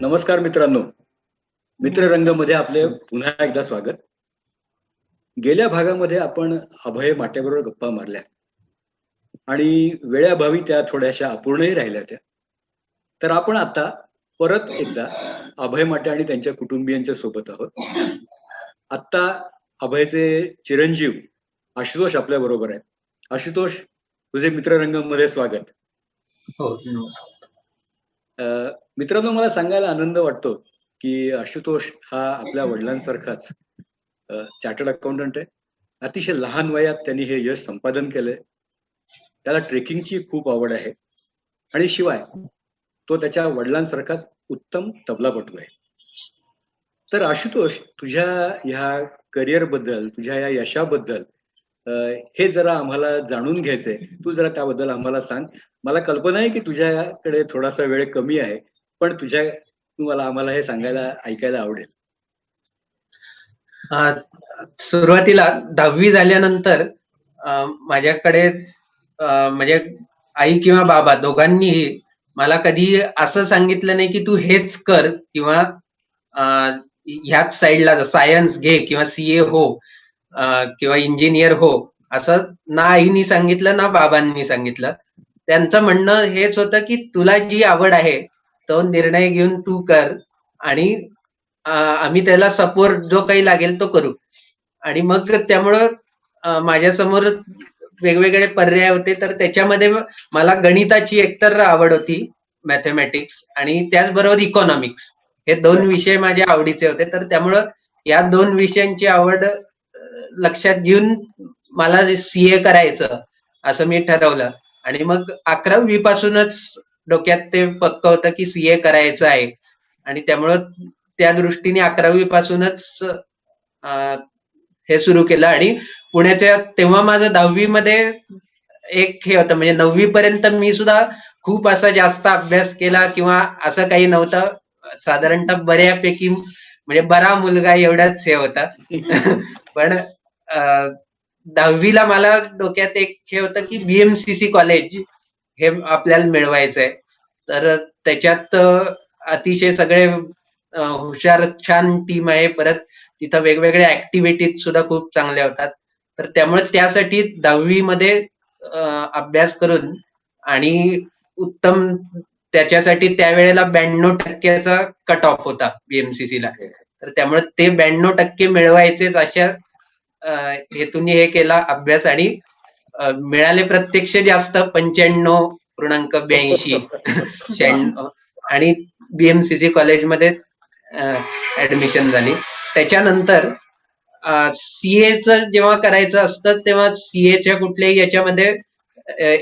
नमस्कार मित्रांनो, मित्ररंगमध्ये आपले पुन्हा एकदा स्वागत. गेल्या भागामध्ये आपण अभय माटेबरोबर गप्पा मारल्या आणि वेळेअभावी त्या थोड्याशा अपूर्णही राहिल्या त्या. तर आपण आता परत एकदा अभय माटे आणि त्यांच्या कुटुंबियांच्या सोबत आहोत. आत्ता अभयचे चिरंजीव आशुतोष आपल्या बरोबर आहेत. आशुतोष, तुझे मित्ररंगमध्ये स्वागत. हो, नमस्कार. मित्रांनो, मला सांगायला आनंद वाटतो की आशुतोष हा आपल्या वडिलांसारखाच चार्टर्ड अकाउंटंट आहे. अतिशय लहान वयात त्यांनी हे यश संपादन केलंय. त्याला ट्रेकिंगची खूप आवड आहे आणि शिवाय तो त्याच्या वडिलांसारखाच उत्तम तबलापटू आहे. तर आशुतोष, तुझ्या ह्या करिअर बद्दल, तुझ्या या यशाबद्दल हे जरा आम्हाला जाणून घ्यायचंय. तू जरा त्याबद्दल आम्हाला सांग. मला कल्पना आहे की तुझ्याकडे थोडासा वेळ कमी आहे, पण तुम्हाला आम्हाला हे सांगायला ऐकायला आवडेल. सुरुवातीला 10वी झाल्यानंतर माझ्याकडे म्हणजे आई किंवा बाबा दोघांनीही मला कधी असं सांगितलं नाही की तू हेच कर किंवा ह्याच साईडला सायन्स घे किंवा सीए हो किंवा इंजिनियर हो, असं ना आईनी सांगितलं ना बाबांनी सांगितलं. त्यांचं म्हणणं हेच होतं की तुला जी आवड आहे तो निर्णय घेऊन तू कर आणि आम्ही त्याला सपोर्ट जो काही लागेल तो करू. आणि मग त्यामुळं माझ्यासमोर वेगवेगळे पर्याय होते. तर त्याच्यामध्ये मला गणिताची एकतर आवड होती, मॅथमॅटिक्स, आणि त्याचबरोबर इकॉनॉमिक्स, हे दोन विषय माझ्या आवडीचे होते. तर त्यामुळं या दोन विषयांची आवड लक्षात घेऊन मला सीए करायचं असं मी ठरवलं. आणि मग 11वी पासूनच डोक्यात ते पक्क होतं की सीए करायचं आहे. आणि त्यामुळं त्या दृष्टीने 11वी पासूनच हे सुरू केलं. आणि पुण्याच्या तेव्हा माझं 10वी मध्ये एक हे होतं, म्हणजे 9वी पर्यंत मी सुद्धा खूप असा जास्त अभ्यास केला किंवा असं काही नव्हतं. साधारणतः बऱ्यापैकी म्हणजे बरा मुलगा एवढाच हे होता. पण 10वीला मला डोक्यात एक हे होतं की बीएमसीसी कॉलेज हे आपल्याला मिळवायचंय. तर त्याच्यात अतिशय सगळे हुशार छान टीम आहे. परत तिथं वेगवेगळ्या ऍक्टिव्हिटीज सुद्धा खूप चांगल्या होतात. तर त्यामुळे त्यासाठी 10वी मध्ये अभ्यास करून आणि उत्तम त्याच्यासाठी त्यावेळेला 92% कट ऑफ होता बीएमसीसी ला. तर त्यामुळे ते 92% मिळवायचेच अशा हेतून हे केला अभ्यास. आणि मिळाले प्रत्यक्ष जास्त 95.82 96. आणि बीएमसीसी कॉलेजमध्ये ऍडमिशन झाली. त्याच्यानंतर सीएचं जेव्हा करायचं असतं तेव्हा सीएच्या कुठल्याही याच्यामध्ये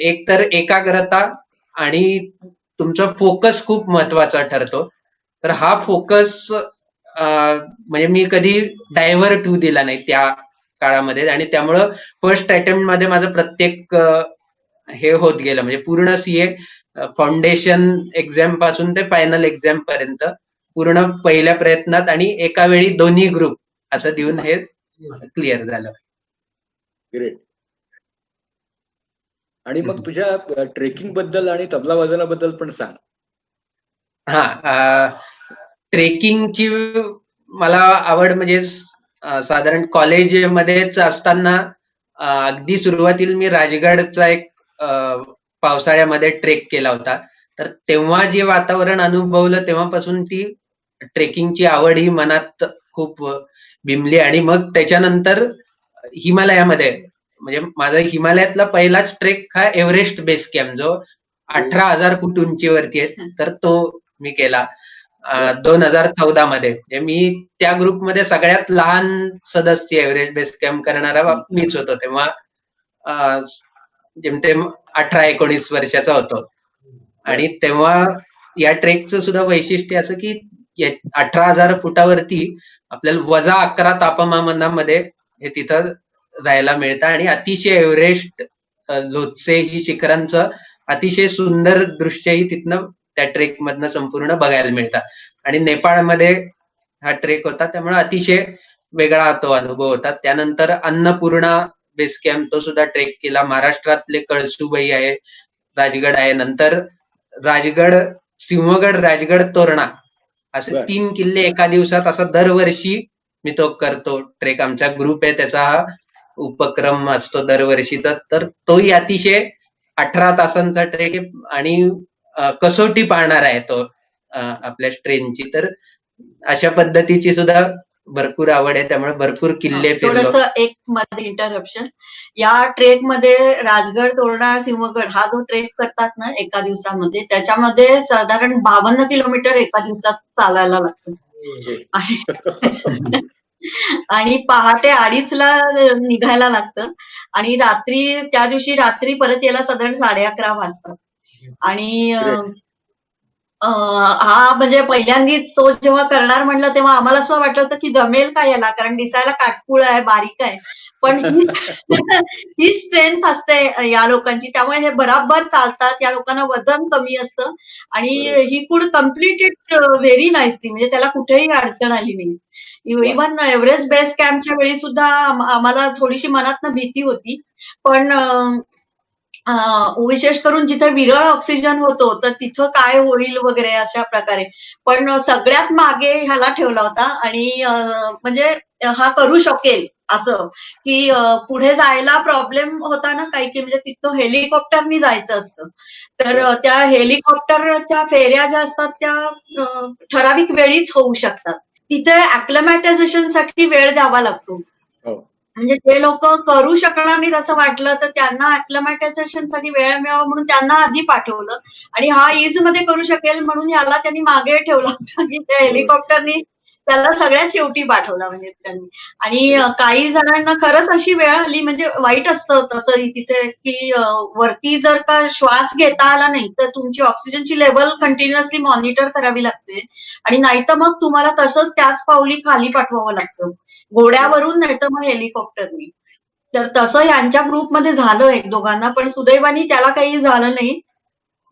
एकतर एकाग्रता आणि तुमचा फोकस खूप महत्वाचा ठरतो. तर हा फोकस म्हणजे मी कधी डायव्हर्ट होऊ दिला नाही त्या काळामध्ये. आणि त्यामुळं फर्स्ट अटेम्प्ट मध्ये माझं प्रत्येक हे होत गेलं, म्हणजे पूर्ण सीए फाउंडेशन एक्झाम पासून ते फायनल एक्झाम पर्यंत पूर्ण पहिल्या प्रयत्नात आणि एका वेळी दोन्ही ग्रुप असं देऊन हे क्लिअर झालं. ग्रेट. आणि मग तुझ्या ट्रेकिंग बद्दल आणि तबला वादनाबद्दल पण सांग. ट्रेकिंगची मला आवड म्हणजे साधारण कॉलेजमध्येच असताना अगदी सुरुवातीला मी राजगडचा एक पावसाळ्यामध्ये ट्रेक केला होता. तर तेव्हा जे वातावरण अनुभवलं तेव्हापासून ती ट्रेकिंगची आवड ही मनात खूप बिंबली. आणि मग त्याच्यानंतर हिमालयामध्ये, म्हणजे माझा हिमालयातला पहिलाच ट्रेक हा एव्हरेस्ट बेस कॅम्प, जो 18,000 फूट उंचीवरती आहे. तर तो मी केला 2014 मध्ये. मी त्या ग्रुपमध्ये सगळ्यात लहान सदस्य एव्हरेस्ट बेस कॅम्प करणारा मीच होतो. तेव्हा जेमतेम 18-19 वर्षाचा होतो. आणि तेव्हा या ट्रेकचं सुद्धा वैशिष्ट्य असं की 18,000 फुटावरती आपल्याला -11 तापमानामध्ये हे तिथं राहायला मिळतं. आणि अतिशय एव्हरेस्ट, लोत्से ही शिखरांचं अतिशय सुंदर दृश्यही तिथनं त्या ट्रेक मधनं संपूर्ण बघायला मिळतात. आणि नेपाळमध्ये हा ट्रेक होता, त्यामुळे अतिशय वेगळा तो अनुभव होता. त्यानंतर अन्नपूर्णा बेस कॅम्प, तो सुद्धा ट्रेक केला. महाराष्ट्रातले कळसुबाई आहे, राजगड आहे. नंतर राजगड, सिंहगड, राजगड, तोरणा असे बर 3 किल्ले एका दिवसात असं दरवर्षी मी तो करतो ट्रेक. आमचा ग्रुप आहे, त्याचा हा उपक्रम असतो दरवर्षीचा. तर तोही अतिशय 18 तासांचा ट्रेक आहे आणि कसोटी पाळणार आहे तो आपल्या ट्रेनची. तर अशा पद्धतीची सुद्धा भरपूर आवड आहे, त्यामुळे भरपूर किल्ले फिरलो. थोडस एक मध्ये इंटरप्शन. या ट्रेक मध्ये राजगड, तोरणा, सिंहगड हा जो ट्रेक करतात ना एका दिवसामध्ये, त्याच्यामध्ये साधारण 52 किलोमीटर एका दिवसात चालायला लागतं. आणि आणि पहाटे 2:30ला निघायला लागतं आणि त्या दिवशी रात्री परत यायला साधारण 11:30 वाजतात. आणि हा म्हणजे पहिल्यांदा तो जेव्हा करणार म्हणलं तेव्हा आम्हाला असं वाटलं होतं की जमेल का याला, कारण दिसायला काटकुळ आहे, बारीक आहे, पण ही स्ट्रेंथ असते या लोकांची, त्यामुळे हे बराबर चालतात. या लोकांना वजन कमी असतं आणि he could completed very nicely, म्हणजे त्याला कुठेही अडचण आली नाही. इव्हन एव्हरेस्ट बेस कॅम्पच्या वेळी सुद्धा आम्हाला थोडीशी मनातनं भीती होती, पण विशेष करून जिथे विरळ ऑक्सिजन होतो तर तिथं काय होईल वगैरे अशा प्रकारे. पण सगळ्यात मागे ह्याला ठेवला होता आणि म्हणजे हा करू शकेल असं, की पुढे जायला प्रॉब्लेम होता ना काही, की म्हणजे तिथं हेलिकॉप्टरनी जायचं असतं. तर त्या हेलिकॉप्टरच्या फेऱ्या ज्या असतात त्या ठराविक वेळीच होऊ शकतात. तिथे ऍक्लमॅटायझेशनसाठी वेळ द्यावा लागतो. म्हणजे जे लोक करू शकणार नाहीत असं वाटलं तर त्यांना ऍक्लमॅटायझेशनसाठी वेळ मिळावा म्हणून त्यांना आधी पाठवलं, आणि हा ईज मध्ये करू शकेल म्हणून याला त्यांनी मागे ठेवला होता, की त्या हेलिकॉप्टरनी त्याला सगळ्यात शेवटी पाठवला म्हणजे त्यांनी. आणि काही जणांना खरंच अशी वेळ आली, म्हणजे वाईट असतं तसं तिथे, की वरती जर का श्वास घेता आला नाही तर तुमची ऑक्सिजनची लेवल कंटिन्युअसली मॉनिटर करावी लागते, आणि नाही तर मग तुम्हाला तसंच त्याच पावली खाली पाठवावं लागतं, घोड्यावरून नाही तर मग हेलिकॉप्टरनी. तर तसं यांच्या ग्रुपमध्ये झालं एक दोघांना, पण सुदैवाने त्याला काही झालं नाही.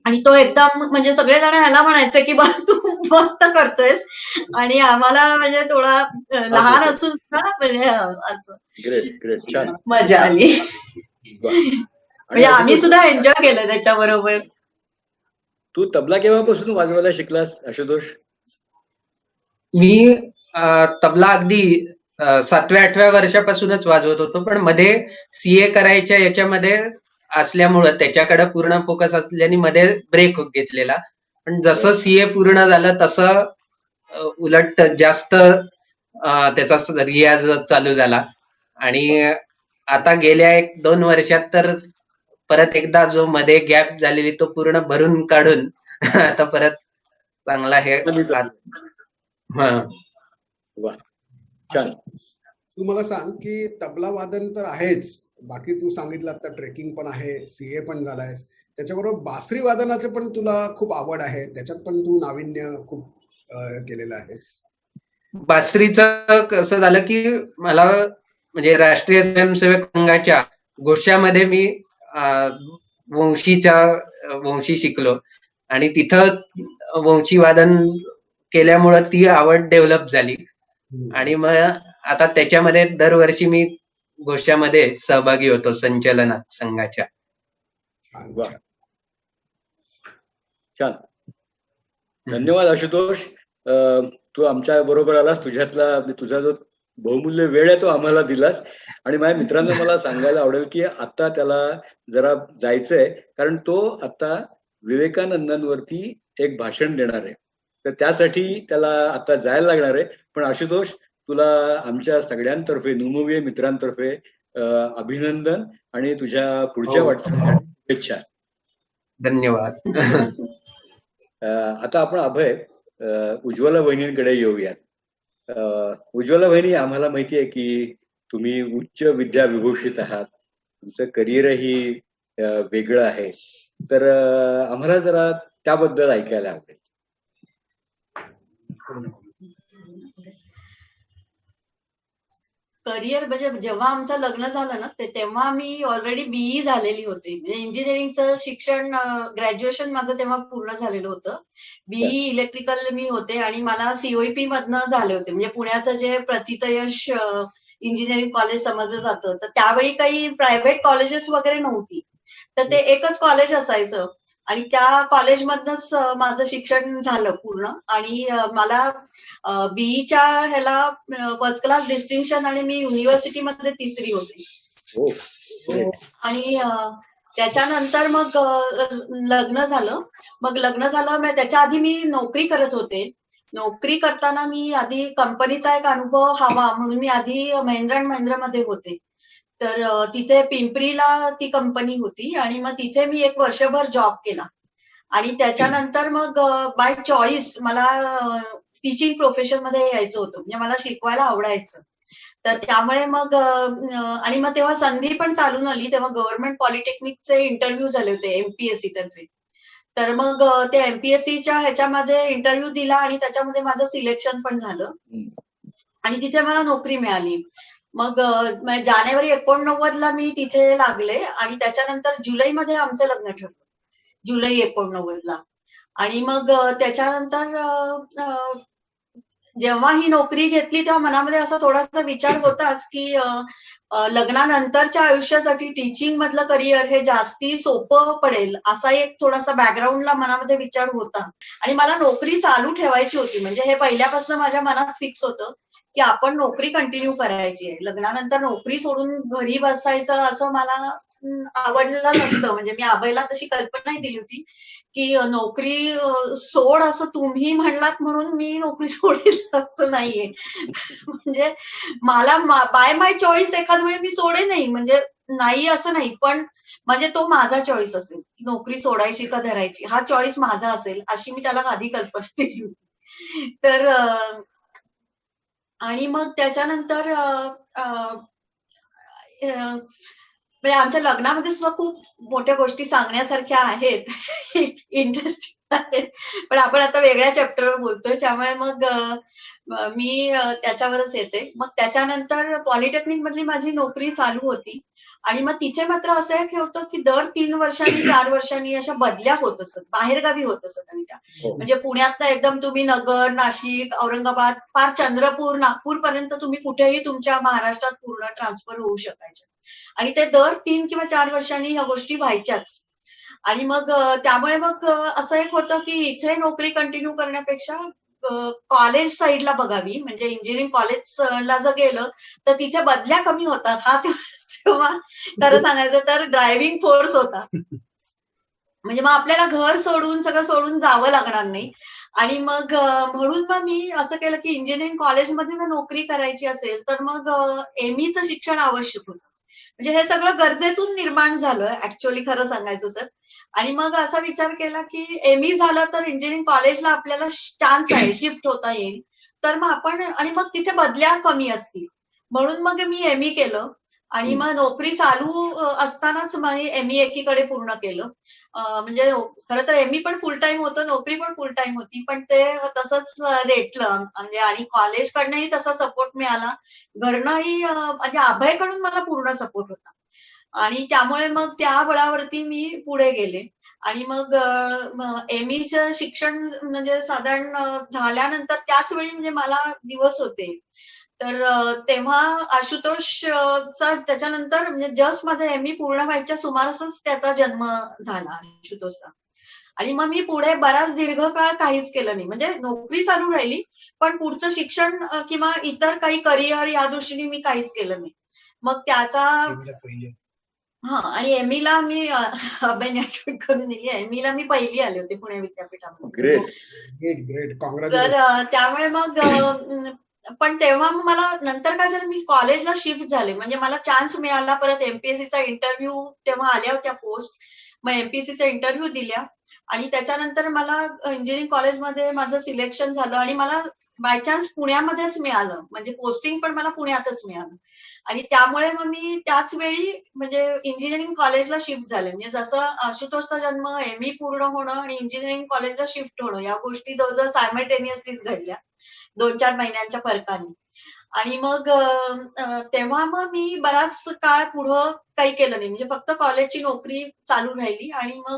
आणि तो एकदम म्हणजे सगळेजण ह्याला म्हणायचे की बा तू मस्त करतोयस, आणि आम्हाला म्हणजे थोडा लहान असून ना म्हणजे असं ग्रेट ग्रेट, छान, मजा आली. म्हणजे आम्ही सुद्धा एन्जॉय केलं त्याच्याबरोबर. तू तबला केव्हापासून वाजवायला शिकलास आशुतोष? मी तबला अगदी 7व्या-8व्या वर्षापासूनच वाजवत होतो, पण मध्ये सीए करायच्या याच्यामध्ये असल्यामुळं त्याच्याकडे पूर्ण फोकस असल्याने मध्ये ब्रेक घेतलेला. पण जसं सीए पूर्ण झालं तसं उलट जास्त त्याचा रियाज चालू झाला, आणि आता गेल्या 1-2 वर्षात तर परत एकदा जो मध्ये गॅप झालेली तो पूर्ण भरून काढून आता परत चांगला हे. छान. तू मला सांग की तबला वादन तर आहेच, बाकी तू सांगितलं आता ट्रेकिंग पण आहे, सीए पण झालायस, त्याच्याबरोबर बासरी वादनाचं पण तुला खूप आवड आहे, त्याच्यात पण तू नाविन्य खूप केलेलं आहेस. बासरीचं कसं झालं की मला म्हणजे राष्ट्रीय स्वयंसेवक संघाच्या घोषामध्ये मी वंशी शिकलो, आणि तिथं वंशी वादन केल्यामुळं ती आवड डेव्हलप झाली, आणि मग आता त्याच्यामध्ये दरवर्षी मी घोषामध्ये सहभागी होतो संचलनात संघाच्या. छान, धन्यवाद आशुतोष. तू आमच्या बरोबर आलास, तुझा जो बहुमूल्य वेळ आहे तो आम्हाला दिलास. आणि माझ्या मित्रांनो मला सांगायला आवडेल की आता त्याला जरा जायचंय, कारण तो आता विवेकानंदांवरती एक भाषण देणार आहे, तर त्यासाठी त्याला आता जायला लागणार आहे. पण आशुतोष, तुला आमच्या सगळ्यांतर्फे, नुमोविये मित्रांतर्फे अभिनंदन आणि तुझ्या पुढच्या वाटचालीसाठी शुभेच्छा. धन्यवाद. आता आपण अभय उज्ज्वला वहिनींकडे येऊयात. उज्ज्वला वहिनी, आम्हाला माहिती आहे की तुम्ही उच्च विद्या विभूषित आहात, तुमचं करिअरही वेगळं आहे, तर आम्हाला जरा त्याबद्दल ऐकायला आवडेल. करिअर म्हणजे जेव्हा आमचं लग्न झालं ना तेव्हा मी ऑलरेडी बीई झालेली होती, म्हणजे इंजिनिअरिंगचं शिक्षण, ग्रॅज्युएशन माझं तेव्हा पूर्ण झालेलं होतं. बीई इलेक्ट्रिकल मी होते आणि मला सीओईपी मधनं झाले होते, म्हणजे पुण्याचं जे प्रतितयश इंजिनिअरिंग कॉलेज समजलं जातं, तर त्यावेळी काही प्रायव्हेट कॉलेजेस वगैरे नव्हती, तर ते एकच कॉलेज असायचं. आणि त्या कॉलेजमधनंच माझं शिक्षण झालं पूर्ण. आणि मला बीईच्या ह्याला फर्स्ट क्लास डिस्टिंक्शन आणि मी युनिव्हर्सिटीमध्ये 3री होते. हो, great. आणि त्याच्यानंतर मग लग्न झालं. मग त्याच्या आधी मी नोकरी करत होते. नोकरी करताना मी आधी कंपनीचा एक अनुभव हवा म्हणून मी आधी महिंद्रा अँड महिंद्रामध्ये होते. तर तिथे पिंपरीला ती कंपनी होती आणि मग तिथे मी 1 वर्षभर जॉब केला. आणि त्याच्यानंतर मग बाय चॉईस मला टीचिंग प्रोफेशन मध्ये यायचं होतं. म्हणजे मला शिकवायला आवडायचं. तर त्यामुळे मग आणि मग तेव्हा संधी पण चालून आली. तेव्हा गव्हर्नमेंट पॉलिटेक्निकचे इंटरव्ह्यू झाले होते एमपीएससी तर्फे. तर मग त्या एमपीएससीच्या ह्याच्यामध्ये इंटरव्ह्यू दिला आणि त्याच्यामध्ये माझं सिलेक्शन पण झालं. हम्म. आणि तिथे मला नोकरी मिळाली. मग जानेवारी 89ला मी तिथे लागले आणि त्याच्यानंतर जुलैमध्ये आमचं लग्न ठरलं. जुलै 89ला. आणि मग त्याच्यानंतर जेव्हा ही नोकरी घेतली तेव्हा मनामध्ये असा थोडासा विचार होताच की लग्नानंतरच्या आयुष्यासाठी टीचिंग मधलं करिअर हे जास्ती सोपं पडेल असा एक थोडासा बॅकग्राऊंडला मनामध्ये विचार होता. आणि मला नोकरी चालू ठेवायची होती. म्हणजे हे पहिल्यापासून माझ्या मनात फिक्स होतं की आपण नोकरी कंटिन्यू करायची आहे. लग्नानंतर नोकरी सोडून घरी बसायचं असं मला आवडलेलं नसतं. म्हणजे मी आबाईला तशी कल्पनाही दिली होती की नोकरी सोड असं तुम्ही म्हणलात म्हणून मी नोकरी सोडेल असं नाहीये. म्हणजे मला बाय माय चॉईस एखाद वेळी मी सोडे नाही. म्हणजे नाही असं नाही. पण म्हणजे तो माझा चॉईस असेल की नोकरी सोडायची का धरायची हा चॉईस माझा असेल अशी मी त्याला आधी कल्पना दिली होती. तर आणि मग त्याच्यानंतर म्हणजे आमच्या लग्नामध्ये सुद्धा खूप मोठ्या गोष्टी सांगण्यासारख्या आहेत. इंटरेस्टिंग आहेत. पण आपण आता वेगळ्या चॅप्टरवर बोलतोय त्यामुळे मग मी त्याच्यावरच येते. मग त्याच्यानंतर पॉलिटेक्निक मधली माझी नोकरी चालू होती. आणि मग तिथे मात्र असं एक होतं की दर 3 वर्षांनी 4 वर्षांनी अशा बदल्या होत असत. बाहेरगावी होत असत. आणि त्या हो. म्हणजे पुण्यात एकदम तुम्ही नगर, नाशिक, औरंगाबाद, पार चंद्रपूर, नागपूर पर्यंत तुम्ही कुठेही तुमच्या महाराष्ट्रात पूर्ण ट्रान्सफर होऊ शकायचे. आणि ते दर 3 किंवा 4 वर्षांनी ह्या गोष्टी व्हायच्याच. आणि मग त्यामुळे मग असं एक होतं की इथे नोकरी कंटिन्यू करण्यापेक्षा कॉलेज साईडला बघावी. म्हणजे इंजिनिअरिंग कॉलेजला जर गेलं तर तिथे बदल्या कमी होतात. हा तेव्हा खरं सांगायचं तर ड्रायव्हिंग फोर्स होता. म्हणजे मग आपल्याला घर सोडून सगळं सोडून जावं लागणार नाही. आणि मग म्हणून मग मी असं केलं की इंजिनिअरिंग कॉलेजमध्ये जर नोकरी करायची असेल तर मग एमईचं शिक्षण आवश्यक होतं. म्हणजे हे सगळं गरजेतून निर्माण झालं ऍक्च्युअली खरं सांगायचं तर. आणि मग असा विचार केला की एमई झालं तर इंजिनिअरिंग कॉलेजला आपल्याला चान्स आहे, शिफ्ट होता येईल. तर मग आपण आणि मग तिथे बदल्या कमी असतील. म्हणून मग मी एमई केलं. आणि मग नोकरी चालू असतानाच मग एमई एकीकडे पूर्ण केलं. म्हणजे खरं तर एमई पण फुल टाइम होतं, नोकरी पण फुल टाइम होती. पण ते तसंच रेटलं. म्हणजे आणि कॉलेजकडनंही तसा सपोर्ट मिळाला. घरनंही म्हणजे अभयकडून मला पूर्ण सपोर्ट होता. आणि त्यामुळे मग त्या बळावरती मी पुढे गेले. आणि मग एमईचं शिक्षण म्हणजे साधारण झाल्यानंतर त्याच वेळी म्हणजे मला दिवस होते. तर तेव्हा आशुतोषचा त्याच्यानंतर म्हणजे जस्ट माझं एमई पूर्ण व्हायच्या सुमारासच त्याचा जन्म झाला आशुतोषचा. आणि मग मी पुढे बराच दीर्घकाळ काहीच केलं नाही. म्हणजे नोकरी चालू राहिली पण पुढचं शिक्षण किंवा इतर काही करिअर या दृष्टीने मी काहीच केलं नाही. मग त्याचा आणि एमईला मी अभयने आठवण करून दिली. एमईला मी पहिली आले होते पुणे विद्यापीठामध्ये. ग्रेट. ग्रेट ग्रेट तर कॉंग्रॅच्युलेशन. त्यामुळे मग पण तेव्हा मग मला नंतर काय झालं मी कॉलेजला शिफ्ट झाले. म्हणजे मला चान्स मिळाला परत एमपीएससीचा इंटरव्ह्यू तेव्हा आल्या होत्या पोस्ट. मग एमपीएससीचा इंटरव्ह्यू दिल्या. आणि त्याच्यानंतर मला इंजिनिअरिंग कॉलेजमध्ये माझं सिलेक्शन झालं आणि मला बाय चान्स पुण्यामध्येच मिळालं. म्हणजे पोस्टिंग पण मला पुण्यातच मिळालं. आणि त्यामुळे मग मी त्याच वेळी म्हणजे इंजिनिअरिंग कॉलेजला शिफ्ट झाले. म्हणजे जसं आशुतोषचा जन्म, एमई पूर्ण होणं आणि इंजिनिअरिंग कॉलेजला शिफ्ट होणं या गोष्टी जवळजवळ सायमल्टेनियसलीच घडल्या 2-4 महिन्यांच्या फरकाने. आणि मग तेव्हा मग मी बराच काळ पुढं काही केलं नाही. म्हणजे फक्त कॉलेजची नोकरी चालू राहिली. आणि मग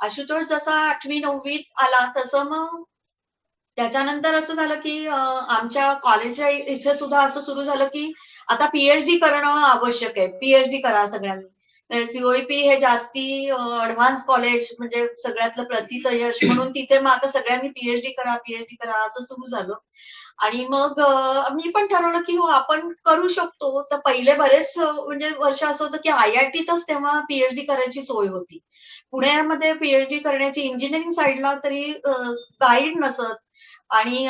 आशुतोष जसा 8वी-9वीत आला तसं मग त्याच्यानंतर असं झालं की आमच्या कॉलेजच्या इथे सुद्धा असं सुरू झालं की आता पीएचडी करणं आवश्यक आहे. पीएचडी करा सगळ्यांनी. सीओईपी हे जास्ती ऍडव्हान्स कॉलेज म्हणजे सगळ्यातलं प्रथित यश म्हणून तिथे मग आता सगळ्यांनी पीएचडी करा असं सुरू झालं. आणि मग मी पण ठरवलं की हो आपण करू शकतो. तर पहिले बरेच म्हणजे वर्ष असं होतं की IITतच तेव्हा पीएचडी करायची सोय होती. पुण्यामध्ये पीएचडी करण्याची इंजिनिअरिंग साईडला तरी गाईड नसत आणि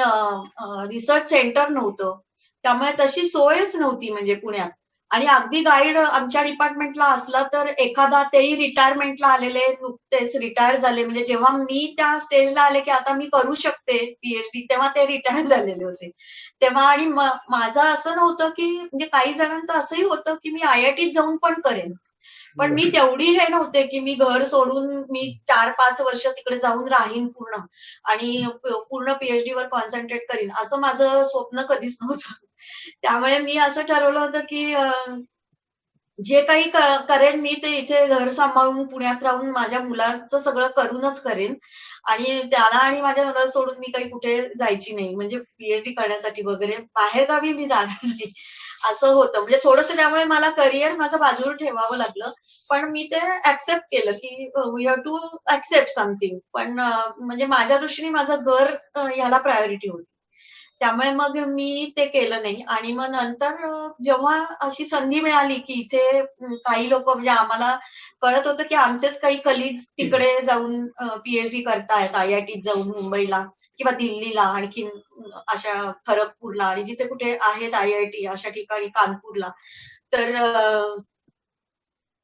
रिसर्च सेंटर नव्हतं. त्यामुळे तशी सोयच नव्हती म्हणजे पुण्यात. आणि अगदी गाईड आमच्या डिपार्टमेंटला असला तर एखादा तेही रिटायरमेंटला आलेले, नुकतेच रिटायर झाले. म्हणजे जेव्हा मी त्या स्टेजला आले की आता मी करू शकते पीएचडी, तेव्हा ते रिटायर झालेले होते. तेव्हा आणि माझं असं नव्हतं की म्हणजे काही जणांचं असंही होतं की मी IITत जाऊन पण करेन. पण मी तेवढी हे नव्हते की मी घर सोडून मी 4-5 वर्ष तिकडे जाऊन राहीन पूर्ण आणि पूर्ण पीएचडी वर कॉन्सन्ट्रेट करीन, असं माझं स्वप्न कधीच नव्हतं. त्यामुळे मी असं ठरवलं होतं की जे काही करेन मी ते इथे घर सांभाळून पुण्यात राहून माझ्या मुलाचं सगळं करूनच करेन आणि त्याला आणि माझ्या मुलाला सोडून मी काही कुठे जायची नाही. म्हणजे पीएचडी करण्यासाठी वगैरे बाहेरगावी मी जाणार नाही असं होतं. म्हणजे थोडंसं त्यामुळे मला करिअर माझं बाजूला ठेवावं लागलं. पण मी ते ऍक्सेप्ट केलं की we have to accept something. पण म्हणजे माझ्या दृष्टीने माझं घर ह्याला प्रायोरिटी होती. त्यामुळे मग मी ते केलं नाही. आणि मग नंतर जेव्हा अशी संधी मिळाली की इथे काही लोक म्हणजे आम्हाला कळत होतं की आमचेच काही कलिग तिकडे जाऊन पीएचडी करतायत IITत जाऊन मुंबईला किंवा दिल्लीला आणखीन अशा खरगपूरला आणि जिथे कुठे आहेत IIT अशा ठिकाणी कानपूरला. तर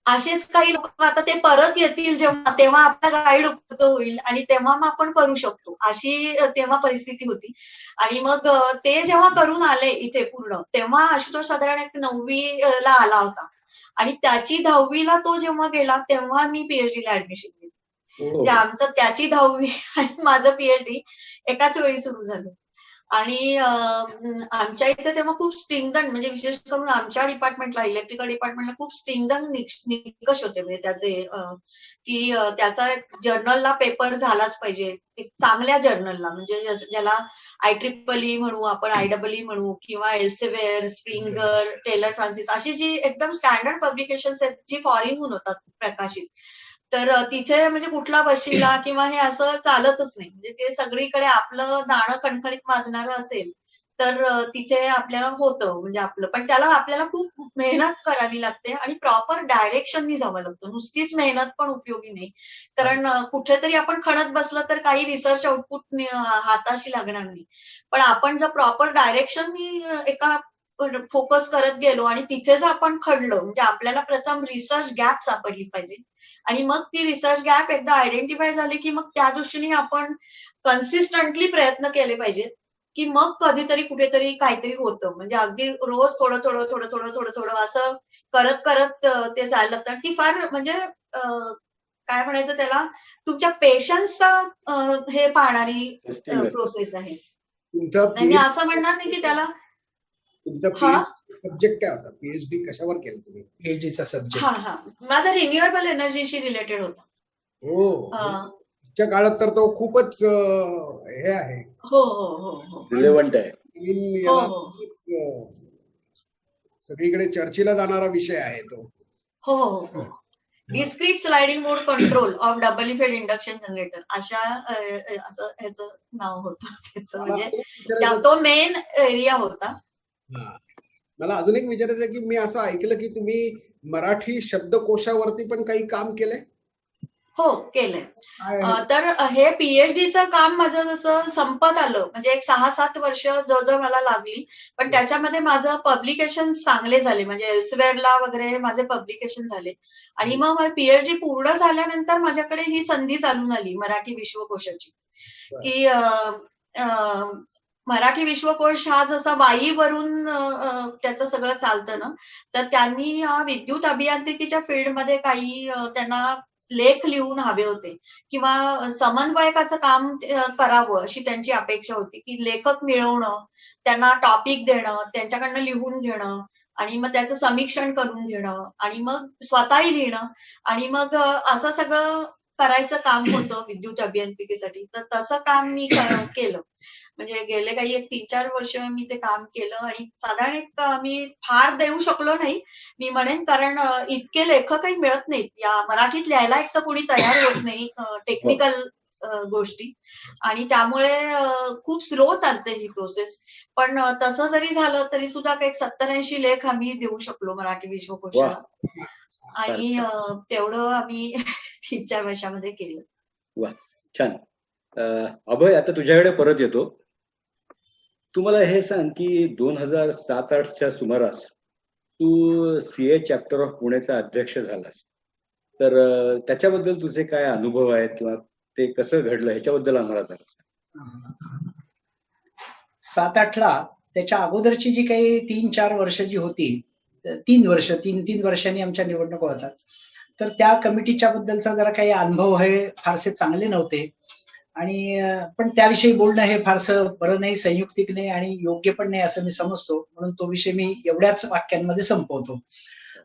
असेच काही लोक आता ते परत येतील जेव्हा तेव्हा आपला गाईड उपलब्ध होईल आणि तेव्हा मग आपण करू शकतो अशी तेव्हा परिस्थिती होती. आणि मग ते जेव्हा करून आले इथे पूर्ण तेव्हा आशुतोष साधारण एक 9वी ला आला होता आणि त्याची 10वीला तो जेव्हा गेला तेव्हा मी पीएचडीला ऍडमिशन घेतली. म्हणजे आमचं त्याची 10वी आणि माझं पीएचडी एकाच वेळी सुरू झालं. आणि आमच्या इथे तेव्हा खूप स्ट्रिंगन म्हणजे विशेष करून आमच्या डिपार्टमेंटला इलेक्ट्रिकल डिपार्टमेंटला खूप स्ट्रिंगन निकष होते. म्हणजे त्याचे की त्याचा जर्नलला पेपर झालाच पाहिजे एक चांगल्या जर्नलला. म्हणजे ज्याला IEEE म्हणू आपण IEEE म्हणू किंवा एल्सेवियर, स्प्रिंगर, टेलर फ्रान्सिस अशी जी एकदम स्टँडर्ड पब्लिकेशन्स आहेत जी फॉरेनहून होतात प्रकाशित. तर तिथे म्हणजे कुठला वशिला किंवा हे असं चालतच नाही. म्हणजे ते सगळीकडे आपलं दाणं कणखणीत माजणारं असेल तर तिथे आपल्याला होतं म्हणजे आपलं. पण त्याला आपल्याला खूप मेहनत करावी लागते आणि प्रॉपर डायरेक्शननी जावं लागतं. नुसतीच मेहनत पण उपयोगी नाही. कारण कुठेतरी आपण खणत बसलं तर काही रिसर्च आउटपुट हाताशी लागणार नाही. पण आपण जर प्रॉपर डायरेक्शननी एका फोकस करत गेलो आणि तिथे जर आपण खणलं म्हणजे आपल्याला प्रथम रिसर्च गॅप सापडली पाहिजे आणि मग ती रिसर्च गॅप एकदा आयडेंटिफाय झाली की मग त्या दृष्टीने आपण कन्सिस्टंटली प्रयत्न केले पाहिजेत की मग कधीतरी कुठेतरी काहीतरी होतं. म्हणजे अगदी रोज थोडं थोडं थोडं थोडं थोडं थोडं असं करत करत ते जायला लागतं. ती फार म्हणजे काय म्हणायचं त्याला तुमच्या पेशन्सचा हे पाहणारी प्रोसेस आहे. मी असं म्हणणार नाही की त्याला तुमचा हा सब्जेक्ट काय होता? पीएचडी कशावर केलं तुम्ही? पीएचडीचा सब्जेक्ट हा माझा रिन्युएबल एनर्जीशी रिलेटेड होता. च्या काळात तर तो खूपच हे आहे. हो हो हो हो रिलेव्हंट आहे. हो हो सगळीकडे चर्चेला जाणारा विषय आहे तो. हो हो discrete sliding mode control of double effect induction generator अशा असं ह्याचं नाव होतं त्याचं. म्हणजे तो मेन एरिया होता. मला अजून एक विचारायचं की मी असं ऐकलं की तुम्ही मराठी शब्दकोशावरती पण काही काम केलंय? हो केलंय. तर हे पीएचडीचं काम माझं जसं संपत आलं म्हणजे एक 6-7 वर्ष जवळजवळ मला लागली. पण त्याच्यामध्ये माझं पब्लिकेशन चांगले झाले. म्हणजे एल्सेवियरला वगैरे माझे पब्लिकेशन झाले. आणि मग पीएचडी पूर्ण झाल्यानंतर माझ्याकडे ही संधी चालून आली मराठी विश्वकोशाची की मराठी विश्वकोश हा जसा वाईवरून त्याचं सगळं चालतं ना, तर त्यांनी विद्युत अभियांत्रिकीच्या फील्डमध्ये काही त्यांना लेख लिहून हवे होते किंवा समन्वयकाचं काम करावं अशी त्यांची अपेक्षा होती की लेखक मिळवणं, त्यांना टॉपिक देणं, त्यांच्याकडनं लिहून घेणं आणि मग त्याचं समीक्षण करून घेणं आणि मग स्वतःही लिहिणं आणि मग असं सगळं करायचं काम होतं विद्युत अभियांत्रिकीसाठी, तर तसं काम मी केलं. म्हणजे गेले काही एक 3-4 वर्ष मी ते काम केलं आणि साधारण एक मी फार देऊ शकलो नाही मी म्हणेन, कारण इतके लेखकही मिळत नाहीत. या मराठीत लिहायला एक तर कोणी तयार होत नाही टेक्निकल गोष्टी, आणि त्यामुळे खूप स्लो चालते ही प्रोसेस. पण तसं जरी झालं तरी सुद्धा काही 70-80 लेख आम्ही देऊ शकलो मराठी वा, विश्वकोशाला, आणि फार तेवढं आम्ही 3-4 वर्षामध्ये केलं. वा, छान. अभय, आता तुझ्याकडे परत येतो. तू मला हे सांग की 2007-8च्या सुमारास तू सीए चॅप्टर ऑफ पुणेचा अध्यक्ष झालास. तर त्याच्याबद्दल तुझे काय अनुभव आहेत किंवा ते कसं घडलं ह्याच्याबद्दल आम्हाला जरा सांग. 7-8ला त्याच्या अगोदरची जी काही 3-4 वर्ष जी होती, 3 वर्षांनी आमच्या निवडणुका होतात, तर त्या कमिटीच्या बद्दलचा जरा काही अनुभव हे फारसे चांगले नव्हते, आणि पण त्याविषयी बोलणं हे फारसं बरं नाही, संयुक्तिक नाही आणि योग्य पण नाही असं मी समजतो. म्हणून तो विषय मी एवढ्याच वाक्यांमध्ये संपवतो.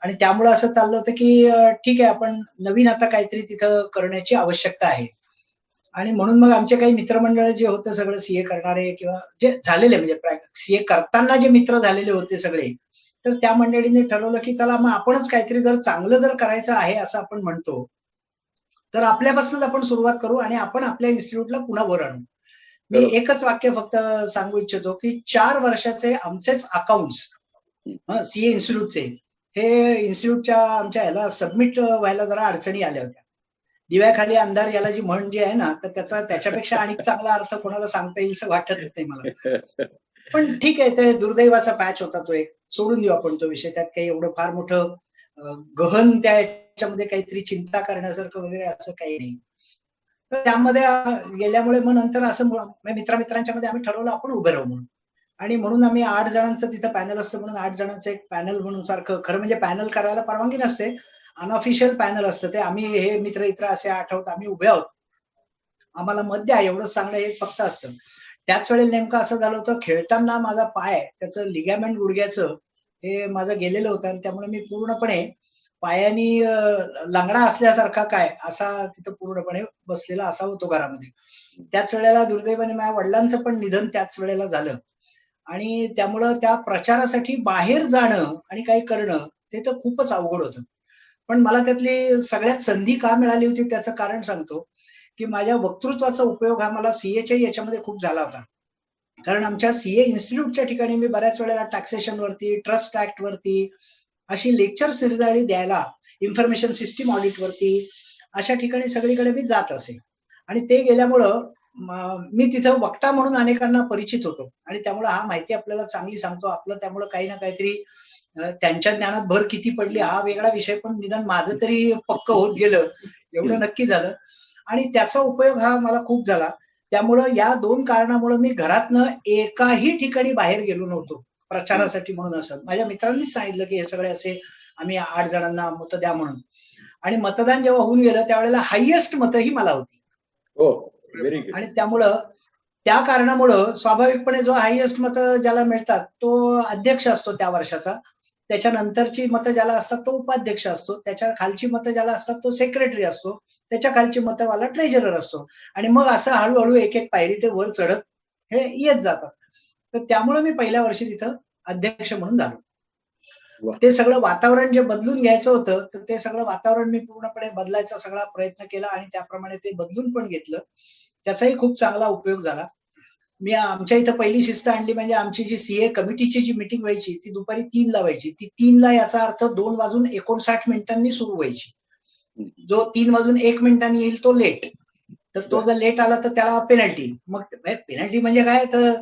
आणि त्यामुळे असं चाललं होतं की ठीक आहे, आपण नवीन आता काहीतरी तिथं करण्याची आवश्यकता आहे. आणि म्हणून मग आमचे काही मित्रमंडळ जे होते सगळं सीए करणारे किंवा जे झालेले, म्हणजे सीए करताना जे मित्र झालेले होते सगळे, तर त्या मंडळींनी ठरवलं की चला मग आपणच काहीतरी जर चांगलं जर करायचं आहे असं आपण म्हणतो, तर आपल्यापासूनच आपण सुरुवात करू आणि आपण आपल्या इन्स्टिट्यूटला पुन्हा वर आणू. मी बरोबर. एकच वाक्य फक्त सांगू इच्छितो की 4 वर्षाचे आमचेच अकाउंट्स सीए इन्स्टिट्यूटचे, हे इन्स्टिट्यूटच्या आमच्या ह्याला सबमिट व्हायला जरा अडचणी आल्या होत्या. दिव्याखाली अंधार याला जी म्हण जी आहे ना, तर त्याच्यापेक्षा आणि चांगला अर्थ कोणाला सांगता येईल असं वाटत नाही मला. पण ठीक आहे, ते दुर्दैवाचा पॅच होता तो एक, सोडून देऊ आपण तो विषय. त्यात काही एवढं फार मोठं गहन त्याच्यामध्ये काहीतरी चिंता करण्यासारखं वगैरे असं काही नाही. तर त्यामध्ये गेल्यामुळे मग नंतर असं मित्रांच्या मध्ये आम्ही ठरवलं आपण उभे राहू म्हणून. आणि म्हणून आम्ही 8 जणांचं तिथं पॅनल असतं, म्हणून 8 जणांचं एक पॅनल म्हणून सारखं, खरं म्हणजे पॅनल करायला परवानगी नसते, अनऑफिशियल पॅनल असतं ते. आम्ही हे मित्र असे 8 आहोत, आम्ही उभे आहोत, आम्हाला मत द्या एवढंच सांगणं हे फक्त असतं. त्याच वेळेला नेमकं असं झालं होतं, खेळताना माझा पाय, त्याचं लिगामेंट गुडघ्याचं हे माझं गेलेलं होतं, आणि त्यामुळे मी पूर्णपणे पायानी लंगडा असल्यासारखा काय असा तिथं पूर्णपणे बसलेला असा होतो घरामध्ये. त्याच वेळेला दुर्दैवाने माझ्या वडिलांचं पण निधन त्याच वेळेला झालं, आणि त्यामुळं त्या प्रचारासाठी बाहेर जाणं आणि काही करणं ते तर खूपच अवघड होतं. पण मला त्यातली सगळ्यात संधी का मिळाली होती त्याचं कारण सांगतो, की माझ्या वक्तृत्वाचा उपयोग हा मला सीएच्या याच्यामध्ये खूप झाला होता. कारण आमच्या सीए इन्स्टिट्यूटच्या ठिकाणी मी बऱ्याच वेळेला टॅक्सेशन वरती, ट्रस्ट ऍक्ट वरती अशी लेक्चर सिरीज द्यायला, इन्फॉर्मेशन सिस्टीम ऑडिट वरती, अशा ठिकाणी सगळीकडे मी जात असे. आणि ते गेल्यामुळं मी तिथं वक्ता म्हणून अनेकांना परिचित होतो, आणि त्यामुळे हा माहिती आपल्याला चांगली सांगतो. आपलं त्यामुळे काही ना काहीतरी त्यांच्या ज्ञानात भर किती पडली हा वेगळा विषय, पण निदान माझं तरी पक्क होत गेलं एवढं नक्की झालं, आणि त्याचा उपयोग हा मला खूप झाला. त्यामुळं या 2 कारणामुळे मी घरातनं एकाही ठिकाणी बाहेर गेलो नव्हतो प्रचारासाठी म्हणून. असं माझ्या मित्रांनीच सांगितलं की हे सगळे असे आम्ही 8 जणांना मत द्या म्हणून, आणि मतदान जेव्हा होऊन गेलं त्यावेळेला हायएस्ट मतं ही मला होती. हो, व्हेरी गुड. आणि त्यामुळं त्या कारणामुळं स्वाभाविकपणे जो हायएस्ट मतं ज्याला मिळतात तो अध्यक्ष असतो त्या वर्षाचा, त्याच्यानंतरची मतं ज्याला असतात तो उपाध्यक्ष असतो, त्याच्या खालची मतं ज्याला असतात तो सेक्रेटरी असतो, त्याच्या खालची मतवाला ट्रेजरर असतो, आणि मग असं हळूहळू एक पायरी ते वर चढत हे येत जातात. तर त्यामुळे मी पहिल्या वर्षी तिथं अध्यक्ष म्हणून झालो. ते सगळं वातावरण जे बदलून घ्यायचं होतं, तर ते सगळं वातावरण मी पूर्णपणे बदलायचा सगळा प्रयत्न केला, आणि त्याप्रमाणे ते बदलून पण घेतलं. त्याचाही खूप चांगला उपयोग झाला. मी आमच्या इथं पहिली शिस्त आणली, म्हणजे आमची जी सीए कमिटीची जी मीटिंग व्हायची ती दुपारी 3ला व्हायची. ती 3ला याचा अर्थ 2:59 सुरू व्हायची. जो 3:01 येईल तो लेट, तर तो जर लेट आला तर त्याला पेनल्टी. मग पेनल्टी म्हणजे काय, तर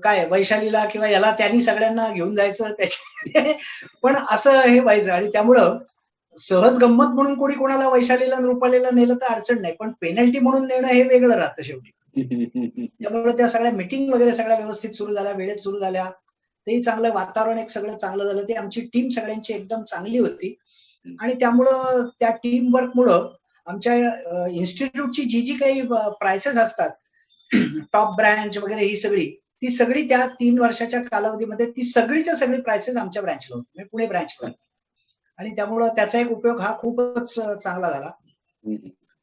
काय वैशालीला किंवा याला त्यांनी सगळ्यांना घेऊन जायचं त्याच्या पण असं हे व्हायचं. आणि त्यामुळं सहज गंमत म्हणून कोणी कोणाला वैशालीला रुपालीला नेलं तर अडचण नाही, पण पेनल्टी म्हणून नेणं हे वेगळं राहतं शेवटी. त्यामुळे त्या सगळ्या मीटिंग वगैरे सगळ्या व्यवस्थित सुरू झाल्या, वेळेत सुरू झाल्या, तेही चांगलं वातावरण एक सगळं चांगलं झालं. ते आमची टीम सगळ्यांची एकदम चांगली होती, आणि त्यामुळं त्या टीम वर्कमुळं आमच्या इन्स्टिट्यूटची जी काही प्राइसेस असतात, टॉप ब्रँच वगैरे ही ती सगळी त्या 3 वर्षाच्या कालावधीमध्ये ती सगळीच्या सगळी प्राइसेस आमच्या ब्रँचला होती, म्हणजे पुणे ब्रँचला. आणि त्यामुळं त्याचा एक उपयोग हा खूपच चांगला झाला.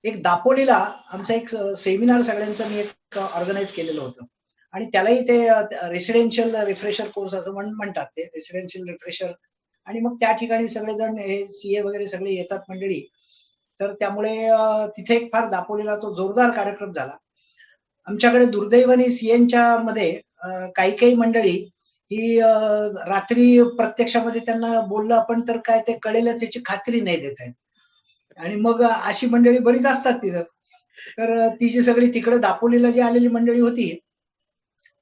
एक दापोलीला आमचं एक सेमिनार सगळ्यांचं मी एक ऑर्गनाईज केलेलं होतं आणि त्यालाही ते रेसिडेन्शियल रिफ्रेशर कोर्स असं म्हणतात, ते रेसिडेन्शियल रिफ्रेशर. आणि मग त्या ठिकाणी सगळेजण हे सीए वगैरे सगळे येतात मंडळी. तर त्यामुळे तिथे एक फार दापोलीला तो जोरदार कार्यक्रम झाला. आमच्याकडे दुर्दैवाने सीएनच्या मध्ये काही काही मंडळी ही रात्री प्रत्यक्षामध्ये त्यांना बोललं आपण तर काय ते कळेलच याची खात्री नाही देत आहेत. आणि मग अशी मंडळी बरीच असतात तिथं. तर ती जी सगळी तिकडे दापोलीला जी आलेली मंडळी होती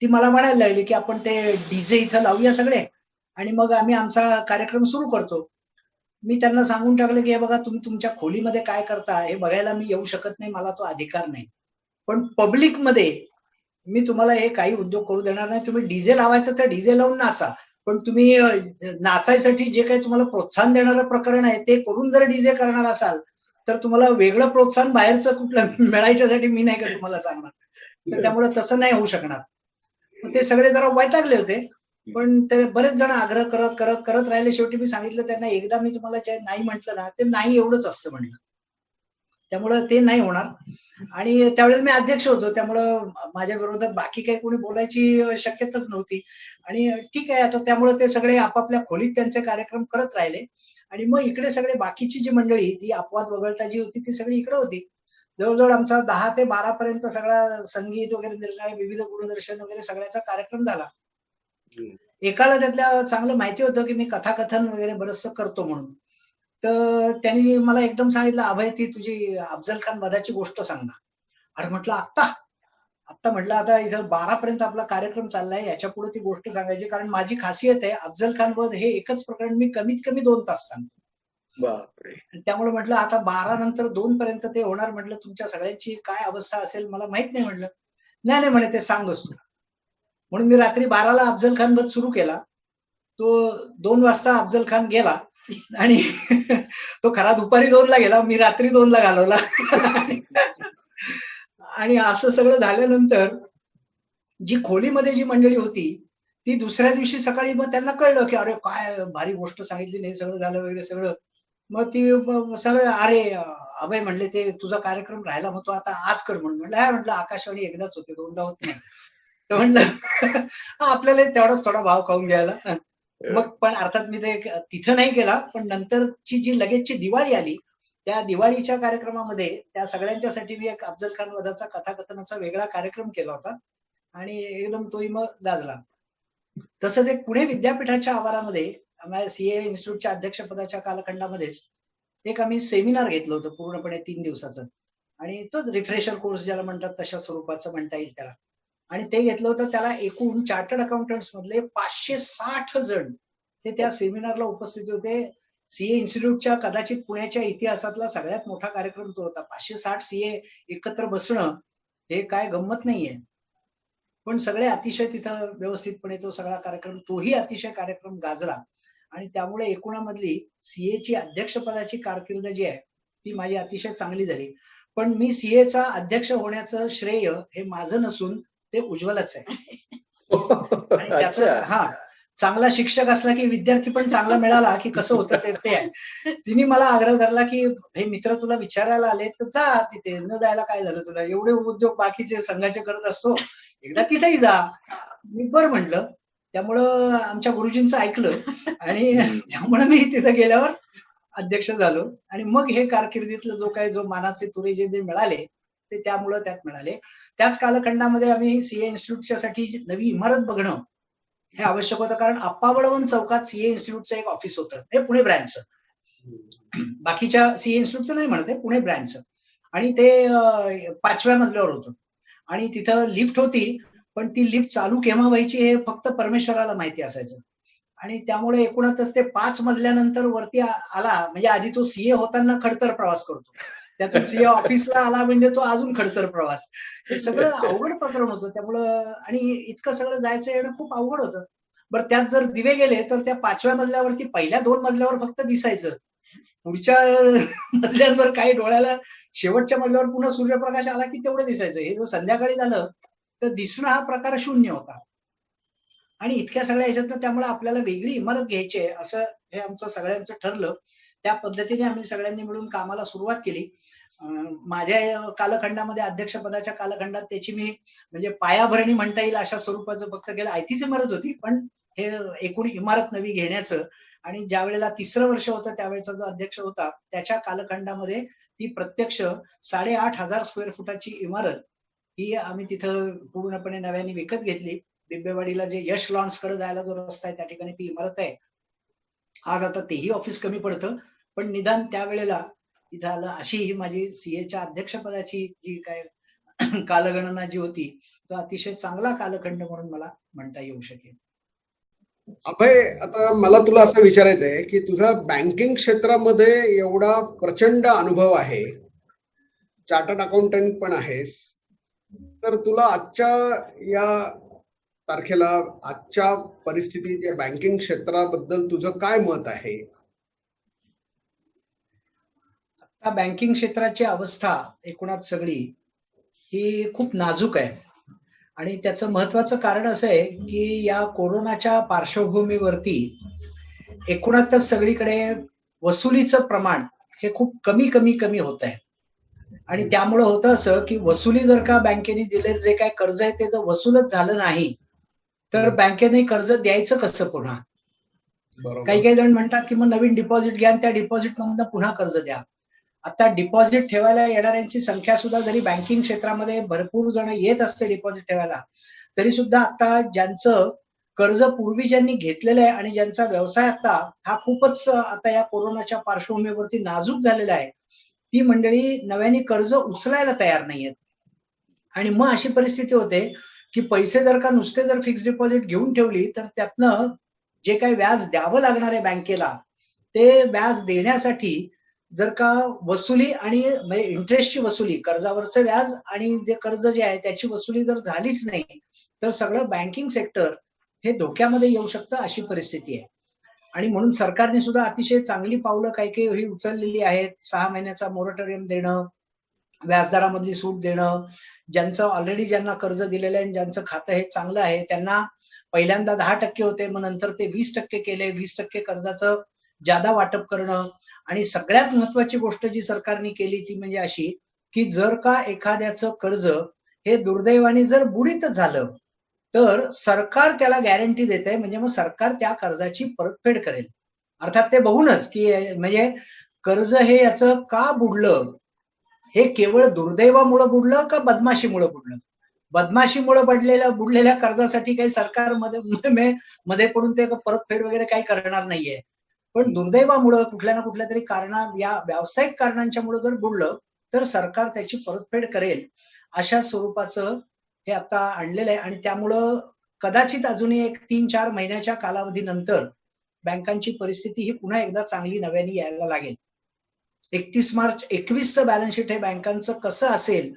ती मला म्हणायला लागली की आपण ते डीजे इथं लावूया सगळे आणि मग आम्ही आमचा कार्यक्रम सुरू करतो. मी त्यांना सांगून टाकलं की हे बघा तुम्ही तुमच्या खोलीमध्ये काय करता हे बघायला मी येऊ शकत नाही, मला तो अधिकार नाही. पण पब्लिकमध्ये मी तुम्हाला हे काही उद्योग करू देणार नाही. तुम्ही डीजे लावायचं तर डीजे लावून नाचा. पण तुम्ही नाचायसाठी जे काही तुम्हाला प्रोत्साहन देणारं प्रकरण आहे ते करून जर डीजे करणार असाल तर तुम्हाला वेगळं प्रोत्साहन बाहेरचं कुठलं मिळायच्यासाठी मी नाही का तुम्हाला सांगणार. तर त्यामुळे तसं नाही होऊ शकणार. मग ते सगळे जरा वैतागले होते. पण ते बरेच जण आग्रह करत करत करत राहिले. शेवटी मी सांगितलं त्यांना, एकदा मी तुम्हाला जे नाही म्हटलं ना ते नाही एवढंच असतं म्हणलं. त्यामुळं ते नाही होणार. आणि त्यावेळेस मी अध्यक्ष होतो, त्यामुळं माझ्या विरोधात बाकी काही कोणी बोलायची शक्यताच नव्हती. आणि ठीक आहे, आता त्यामुळे ते सगळे आपापल्या खोलीत त्यांचे कार्यक्रम करत राहिले. आणि मग इकडे सगळे बाकीची जी मंडळी ती अपवाद वगळता जी होती ती सगळी इकडे होती. जवळजवळ आमचा 10 ते 12 पर्यंत सगळा संगीत वगैरे निर्णय, विविध गुणदर्शन वगैरे सगळ्याचा कार्यक्रम झाला. एकाला त्यातल्या चांगलं माहिती होतं की मी कथाकथन वगैरे बरचसं करतो म्हणून. तर त्यांनी मला एकदम सांगितलं, अभय ती तुझी अफजल खान वधाची गोष्ट सांग ना. अरे म्हटलं आत्ता म्हटलं आता इथं 12 पर्यंत आपला कार्यक्रम चाललाय, याच्या पुढे ती गोष्ट सांगायची. कारण माझी खासियत आहे अफजल खान वध हे एकच प्रकरण मी कमीत कमी 2 तास सांगतो. बापरे. त्यामुळे म्हटलं आता 12 नंतर 2 पर्यंत ते होणार. म्हटलं तुमच्या सगळ्यांची काय अवस्था असेल मला माहित नाही. म्हटलं नाही नाही म्हणे ते सांगच तू. म्हणून मी रात्री 12ला अफजल खान वध सुरू केला. तो 2 वाजता अफजल खान गेला आणि तो खरा दुपारी 2ला गेला, मी रात्री 2ला घालवला. आणि असं सगळं झाल्यानंतर जी खोलीमध्ये जी मंडळी होती ती दुसऱ्या दिवशी सकाळी मग त्यांना कळलं की अरे काय भारी गोष्ट सांगितली, नाही सगळं झालं वगैरे सगळं. मग ती सगळं अरे अभय म्हणले ते तुझा कार्यक्रम राहिला मग तो आता आज कर म्हणून. म्हटलं हा, म्हटलं आकाशवाणी एकदाच होते, 2दा होत नाही. तर म्हटलं आपल्याला तेवढाच थोडा भाव खाऊन घ्यायला. मग पण अर्थात मी ते तिथं नाही केला. पण नंतरची जी लगेचची दिवाळी आली त्या दिवाळीच्या कार्यक्रमामध्ये त्या सगळ्यांच्यासाठी मी एक अफजल खान वधाचा कथाकथनाचा वेगळा कार्यक्रम केला होता आणि एकदम तोही मग गाजला. तसंच एक पुणे विद्यापीठाच्या आवारामध्ये आम्हाला सीए इन्स्टिट्यूटच्या अध्यक्षपदाच्या कालखंडामध्येच एक आम्ही सेमिनार घेतलं होतं पूर्णपणे 3 दिवसाचं. आणि तो रिफ्रेशर कोर्स ज्याला म्हणतात तशा स्वरूपाचं म्हणता येईल त्याला. आणि ते घेतलं होतं. त्याला एकूण चार्टर्ड अकाउंटंट्स मधले 560 जण ते त्या सेमिनारला उपस्थित होते. सीए इन्स्टिट्यूटच्या कदाचित पुण्याच्या इतिहासातला सगळ्यात मोठा कार्यक्रम तो होता. 560 सीए एकत्र बसणं हे काय गंमत नाहीये. पण सगळे अतिशय तिथं व्यवस्थितपणे तो सगळा कार्यक्रम, तोही अतिशय कार्यक्रम गाजला. आणि त्यामुळे एकूणामधली सीएची अध्यक्षपदाची कारकीर्द जी आहे ती माझी अतिशय चांगली झाली. पण मी सीएचा अध्यक्ष होण्याचं श्रेय हे माझं नसून ते उज्ज्वलच आहे. आणि त्याचं चांगला शिक्षक असला की विद्यार्थी पण चांगला मिळाला की कसं होतं ते आहे. तिने मला आग्रह धरला की हे मित्र तुला विचारायला आले तर जा तिथे, न जायला काय झालं तुला, एवढे उद्योग बाकीचे संघाचे करत असतो, एकदा तिथेही जा. मी बरं म्हटलं. त्यामुळं आमच्या गुरुजींचं ऐकलं आणि त्यामुळे मी तिथे गेल्यावर अध्यक्ष झालो. आणि मग हे कारकिर्दीतलं जो मानाचे तुरे जे मिळाले ते त्यामुळं त्यात मिळाले. त्याच कालखंडामध्ये आम्ही सीए इन्स्टिट्यूटच्या साठी नवी इमारत बघणं हे आवश्यक होतं. कारण आप्पाबळवंत चौकात सीए इन्स्टिट्यूटचं एक ऑफिस होतं, हे पुणे ब्रँचचं. बाकीच्या सीए इन्स्टिट्यूटचं नाही म्हणत आहे, पुणे ब्रँचचं. आणि ते 5व्या मजल्यावर होतं. आणि तिथं लिफ्ट होती, पण ती लिफ्ट चालू केव्हा व्हायची हे फक्त परमेश्वराला माहिती असायचं. आणि त्यामुळे एकूणच ते 5 मजल्यानंतर वरती आला म्हणजे आधी तो सीए होताना खडतर प्रवास करतो, त्यातून सीए ऑफिसला आला म्हणजे तो अजून खडतर प्रवास. हे सगळं अवघड प्रकरण होतं. त्यामुळं आणि इतकं सगळं जायचं येणं खूप अवघड होतं. बरं त्यात जर दिवे गेले तर त्या 5व्या मजल्यावरती पहिल्या 2 मजल्यावर फक्त दिसायचं, पुढच्या मजल्यांवर काही डोळ्याला, शेवटच्या मजल्यावर पुन्हा सूर्यप्रकाश आला की तेवढं दिसायचं. हे जर संध्याकाळी झालं तर दिसणं हा प्रकार शून्य होता. आणि इतक्या सगळ्या ह्याच्यातनं त्यामुळे आपल्याला वेगळी इमारत घ्यायची आहे असं हे आमचं सगळ्यांचं ठरलं. त्या पद्धतीने आम्ही सगळ्यांनी मिळून कामाला सुरुवात केली. माझ्या कालखंडामध्ये अध्यक्षपदाच्या कालखंडात त्याची मी म्हणजे पायाभरणी म्हणता येईल अशा स्वरूपाचं फक्त केलं. आयतीच इमारत होती, पण हे एकूण इमारत नवी घेण्याचं आणि ज्या वेळेला 3रं वर्ष होतं त्यावेळेचा जो अध्यक्ष होता त्याच्या कालखंडामध्ये ती प्रत्यक्ष 8,500 स्क्वेअर फुटाची इमारत ही आम्ही तिथं पूर्णपणे नव्याने विकत घेतली. बिब्बेवाडीला जे यश लॉन्सकडे जायला जो रस्ता आहे त्या ठिकाणी ती इमारत आहे. आज आता तेही ऑफिस कमी पडतं, पण निदान त्यावेळेला इथं आलं. अशी ही माझी सीएच्या अध्यक्षपदाची जी काय कालगणना जी होती तो अतिशय चांगला कालखंड म्हणून मला म्हणता येऊ शकेल. अभय, आता मला तुला असं विचारायचं आहे की तुझा बँकिंग क्षेत्रामध्ये एवढा प्रचंड अनुभव आहे, चार्टर्ड अकाउंटंट पण आहेस, तर तुला आजच्या या तारखेला आजच्या परिस्थितीत या बँकिंग क्षेत्राबद्दल तुझं काय मत आहे? आता बँकिंग क्षेत्राची अवस्था एकूणात सगळी ही खूप नाजूक आहे आणि त्याचं महत्वाचं कारण असं आहे की या कोरोनाच्या पार्श्वभूमीवरती एकूणातच सगळीकडे वसुलीचं प्रमाण हे खूप कमी होत आहे आणि त्यामुळे होतं असं की वसुली जर का बँकेने दिले जे काय कर्ज आहे ते जर वसूलच झालं नाही तर बँकेने कर्ज द्यायचं कसं पुन्हा? काही जण म्हणतात की मग नवीन डिपॉझिट घ्या आणि त्या डिपॉझिट मधनं पुन्हा कर्ज द्या. आता डिपॉझिट ठेवायला येणाऱ्यांची संख्या सुद्धा जरी बँकिंग क्षेत्रामध्ये भरपूर जण येत असते डिपॉझिट ठेवायला, तरी सुद्धा आता ज्यांचं कर्ज पूर्वी ज्यांनी घेतलेलं आहे आणि ज्यांचा व्यवसाय आता हा खूपच आता या कोरोनाच्या पार्श्वभूमीवरती नाजूक झालेला आहे, ती मंडळी नव्याने कर्ज उचलायला तयार नाहीयेत. आणि मग अशी परिस्थिती होते की पैसे जर का नुसते जर फिक्स डिपॉझिट घेऊन ठेवली तर त्यातनं जे काही व्याज द्यावं लागणार आहे बँकेला ते व्याज देण्यासाठी जर का वसुली आणि म्हणजे इंटरेस्टची वसुली, कर्जावरचं व्याज आणि जे कर्ज जे आहे त्याची वसुली जर झालीच नाही तर सगळं बँकिंग सेक्टर हे धोक्यामध्ये येऊ शकतं अशी परिस्थिती आहे. आणि म्हणून सरकारने सुद्धा अतिशय चांगली पावलं काही ही उचललेली आहेत. 6 महिन्याचा मोरटोरियम देणं, व्याजदरामधली सूट देणं, ज्यांचं ऑलरेडी ज्यांना कर्ज दिलेलं आहे ज्यांचं खातं हे चांगलं आहे त्यांना पहिल्यांदा 10% होते, मग नंतर ते 20% केले. 20% कर्जाचं जादा वाटप करणं आणि सगळ्यात महत्वाची गोष्ट जी सरकारने केली ती म्हणजे अशी की जर का एखाद्याचं कर्ज हे दुर्दैवाने जर बुडीत झालं तर सरकार त्याला गॅरंटी देते, म्हणजे मग सरकार त्या कर्जाची परतफेड करेल. अर्थात ते बघूनच की म्हणजे कर्ज हे याचं का बुडलं, हे केवळ दुर्दैवामुळे बुडलं का बदमाशीमुळे बुडलं? बदमाशीमुळे बुडलेल्या कर्जासाठी काही सरकार मध्ये पडून ते परतफेड वगैरे काही करणार नाहीये. पण दुर्दैवामुळे कुठल्या ना कुठल्या तरी या व्यावसायिक कारणांच्यामुळे जर बुडलं तर सरकार त्याची परतफेड करेल अशा स्वरूपाचं हे आता आणलेलं आहे. आणि त्यामुळं कदाचित अजूनही एक 3-4 महिन्याच्या कालावधीनंतर बँकांची परिस्थिती ही पुन्हा एकदा चांगली नव्याने यायला लागेल. 31 मार्च 21चं बॅलन्स शीट हे बँकांचं कसं असेल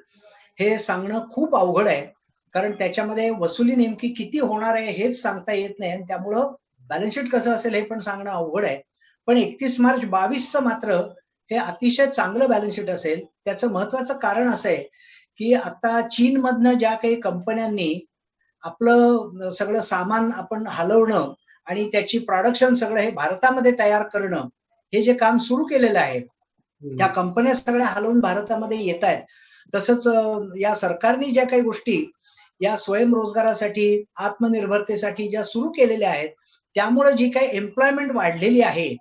हे सांगणं खूप अवघड आहे, कारण त्याच्यामध्ये वसुली नेमकी किती होणार आहे हेच सांगता येत नाही आणि त्यामुळं बॅलन्स शीट कसं असेल हे पण सांगणं अवघड आहे. पण 31 मार्च 22चं मात्र हे अतिशय चांगलं बॅलन्स शीट असेल. त्याचं महत्वाचं कारण असं आहे की आता चीनमधनं ज्या काही कंपन्यांनी आपलं सगळं सामान आपण हलवणं आणि त्याची प्रोडक्शन सगळं हे भारतामध्ये तयार करणं हे जे काम सुरू केलेलं आहे, त्या कंपन्या सगळ्या हलवून भारतामध्ये येत आहेत. तसंच या सरकारने ज्या काही गोष्टी या स्वयंरोजगारासाठी, आत्मनिर्भरतेसाठी ज्या सुरू केलेल्या आहेत त्यामुळे जी काही एम्प्लॉयमेंट वाढलेली आहे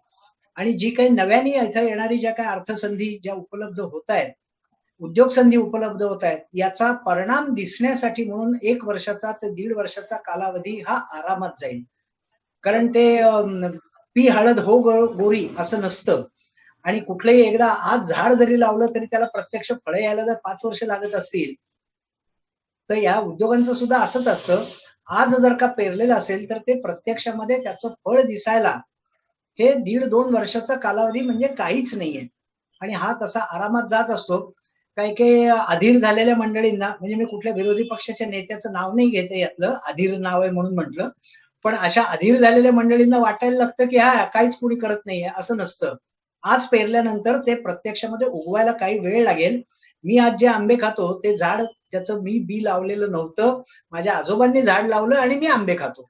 आणि जी काही नव्याने इथं येणारी ज्या काही अर्थसंधी ज्या उपलब्ध होत आहेत, उद्योग संधी उपलब्ध होत आहेत, याचा परिणाम दिसण्यासाठी म्हणून 1 वर्षाचा ते 1.5 वर्षाचा कालावधी हा आरामात जाईल. कारण ते पी हळद हो गोरी असं नसतं आणि कुठलंही एकदा आज झाड जरी लावलं तरी त्याला प्रत्यक्ष फळं यायला जर 5 वर्ष लागत असतील तर या उद्योगांचं सुद्धा असंच असतं. आज जर का पेरलेलं असेल तर ते प्रत्यक्षामध्ये त्याचं फळ दिसायला हे 1.5-2 वर्षाचा कालावधी म्हणजे काहीच नाहीये आणि हा तसा आरामात जात असतो. काही अधीर झालेल्या मंडळींना, म्हणजे मी कुठल्या विरोधी पक्षाच्या नेत्याचं नाव नाही घेते यातलं, अधीर नाव आहे म्हणून म्हटलं, पण अशा अधीर झालेल्या मंडळींना वाटायला लागतं की हा काहीच कोणी करत नाहीये. असं नसतं. आज पेरल्यानंतर ते प्रत्यक्षामध्ये उगवायला काही वेळ लागेल. मी आज जे आंबे खातो ते झाड त्याचं मी बी लावलेलं नव्हतं, माझ्या आजोबांनी झाड लावलं आणि मी आंबे खातो.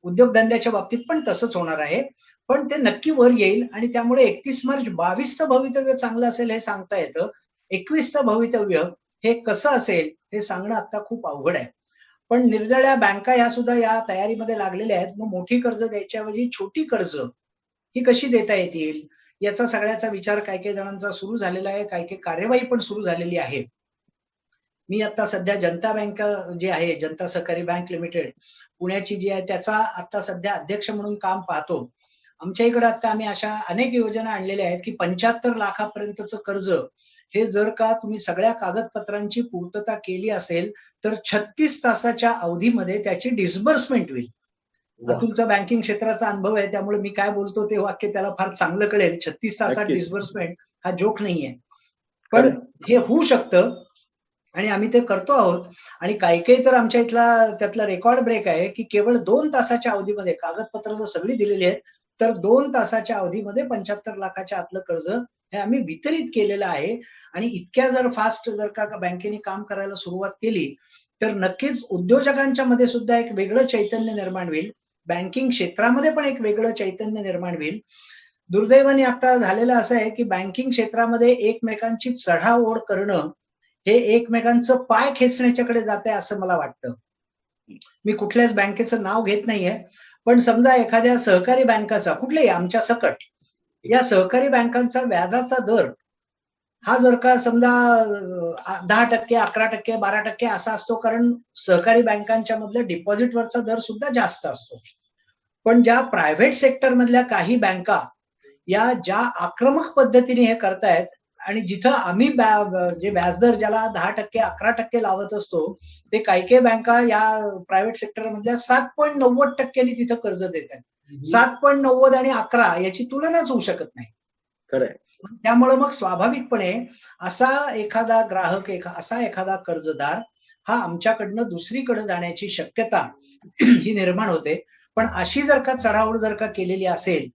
उद्योगधंद्याच्या बाबतीत पण तसंच होणार आहे. पण ते नक्की वर येईल आणि त्यामुळे 31 मार्च 22चं भवितव्य चांगलं असेल हे सांगता येतं. 21चं भवितव्य हे कसं असेल हे सांगणं आता खूप अवघड आहे. पण निर्दळ्या बँका ह्या सुद्धा या तयारीमध्ये लागलेल्या आहेत. मग मोठी कर्ज द्यायच्याऐवजी छोटी कर्ज ही कशी देता येतील याचा सगळ्याचा विचार काही काही जणांचा सुरू झालेला आहे. काही काही कार्यवाही पण सुरू झालेली आहे. मी आता सध्या जनता बँक जी आहे, जनता सहकारी बँक लिमिटेड पुण्याची जी आहे, त्याचा आता सध्या अध्यक्ष म्हणून काम पाहतो. आमच्या इकडे आता आम्ही अशा अनेक योजना आणलेल्या आहेत की 75 लाखापर्यंतचं कर्ज हे जर का तुम्ही सगळ्या कागदपत्रांची पूर्तता केली असेल तर 36 तासाच्या अवधीमध्ये त्याची डिस्बर्समेंट होईल. वा. अतुलचा बँकिंग क्षेत्राचा अनुभव आहे, त्यामुळे मी काय बोलतो ते वाक्य त्याला फार चांगलं कळेल. 36 तासात नक्कीच. डिस्बर्समेंट हा जोक नाहीये, पण खरंय. हे होऊ शकतं आणि आम्ही ते करतो आहोत. आणि काही काही तर आमच्या इथला त्यातला रेकॉर्ड ब्रेक आहे की केवळ 2 तासाच्या अवधीमध्ये कागदपत्र जर सगळी दिलेली आहेत तर 2 तासाच्या अवधीमध्ये 75 लाखाच्या आतलं कर्ज हे आम्ही वितरित केलेलं आहे. आणि इतक्या जर फास्ट जर का बँकेने काम करायला सुरुवात केली तर नक्कीच उद्योजकांच्या मध्ये सुद्धा एक वेगळं चैतन्य निर्माण होईल. बँकिंग क्षेत्रामध्ये पण एक वेगळं चैतन्य निर्माण होईल. दुर्दैवाने आता झालेलं असं आहे की बँकिंग क्षेत्रामध्ये एकमेकांची चढाओढ करणं हे एकमेकांचं पाय खेचण्याच्याकडे जात आहे असं मला वाटतं. मी कुठल्याच बँकेचं नाव घेत नाहीये, पण समजा एखाद्या सहकारी बँकाचा कुठल्याही आमच्या सकट या सहकारी बँकांचा व्याजाचा दर हा जर का समजा 10%, 11%, 12% असा असतो, कारण सहकारी बँकांच्या मधल्या डिपॉझिटवरचा दर सुद्धा जास्त असतो. पण ज्या प्रायव्हेट सेक्टर मधल्या काही बँका या ज्या आक्रमक पद्धतीने हे करतायत आणि जिथं आम्ही जे व्याजदर ज्याला 10%, 11% लावत असतो ते काही काही बँका या प्रायव्हेट सेक्टर मधल्या 7.90% तिथं कर्ज देत आहेत. 7.90 आणि 11 याची तुलनाच होऊ शकत नाही. खरंय. त्यामुळे मग स्वाभाविकपणे असा एखादा ग्राहक असा एखादा कर्जदार हा आमच्याकडनं दुसरीकडे जाण्याची शक्यता ही निर्माण होते. पण अशी जर का चढाओढ जर का केलेली असेल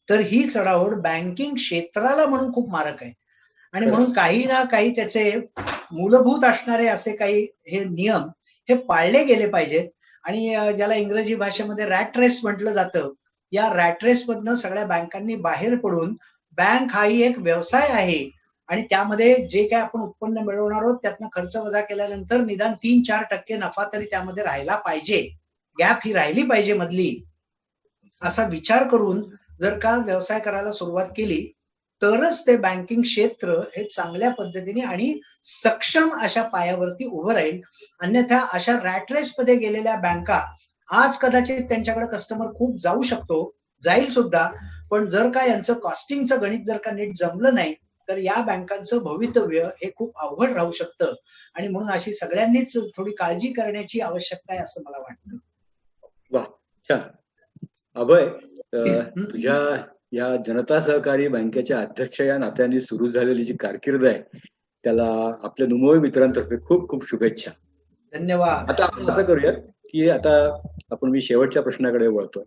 तर ही चढाओढ बँकिंग क्षेत्राला म्हणून खूप मारक आहे. आणि म्हणून काही ना काही त्याचे मूलभूत असणारे असे काही हे नियम हे पाळले गेले पाहिजेत. आणि ज्याला इंग्रजी भाषेमध्ये रॅट रेस म्हटलं जातं, या रॅट रेस मधनं सगळ्या बँकांनी बाहेर पडून बँक हा ही एक व्यवसाय आहे आणि त्यामध्ये जे काय आपण उत्पन्न मिळवणार आहोत त्यातनं खर्च वजा केल्यानंतर निदान 3-4% नफा तरी त्यामध्ये राहायला पाहिजे. गॅप ही राहिली पाहिजे मधली, असा विचार करून जर का व्यवसाय करायला सुरुवात केली तरच ते बँकिंग क्षेत्र हे चांगल्या पद्धतीने आणि सक्षम अशा पायावरती उभं राहील. अन्यथा अशा रॅट रेस मध्ये गेलेल्या बँका आज कदाचित त्यांच्याकडे कस्टमर खूप जाऊ शकतो, जाईल सुद्धा, पण जर का यांचं कॉस्टिंगचं गणित जर का नीट जमलं नाही तर या बँकांचं भवितव्य हे खूप अवघड राहू शकतं. आणि म्हणून अशी सगळ्यांनीच थोडी काळजी करण्याची आवश्यकता आहे असं मला वाटतं. वा, छान. अभय, तुझ्या या जनता सहकारी बँकेच्या अध्यक्ष या नात्याने सुरू झालेली जी कारकीर्द आहे त्याला आपल्या नुमोवी मित्रांतर्फे खूप खूप शुभेच्छा. धन्यवाद. आता आपण असं करूयात की आता मी शेवटच्या प्रश्नाकडे वळतोय.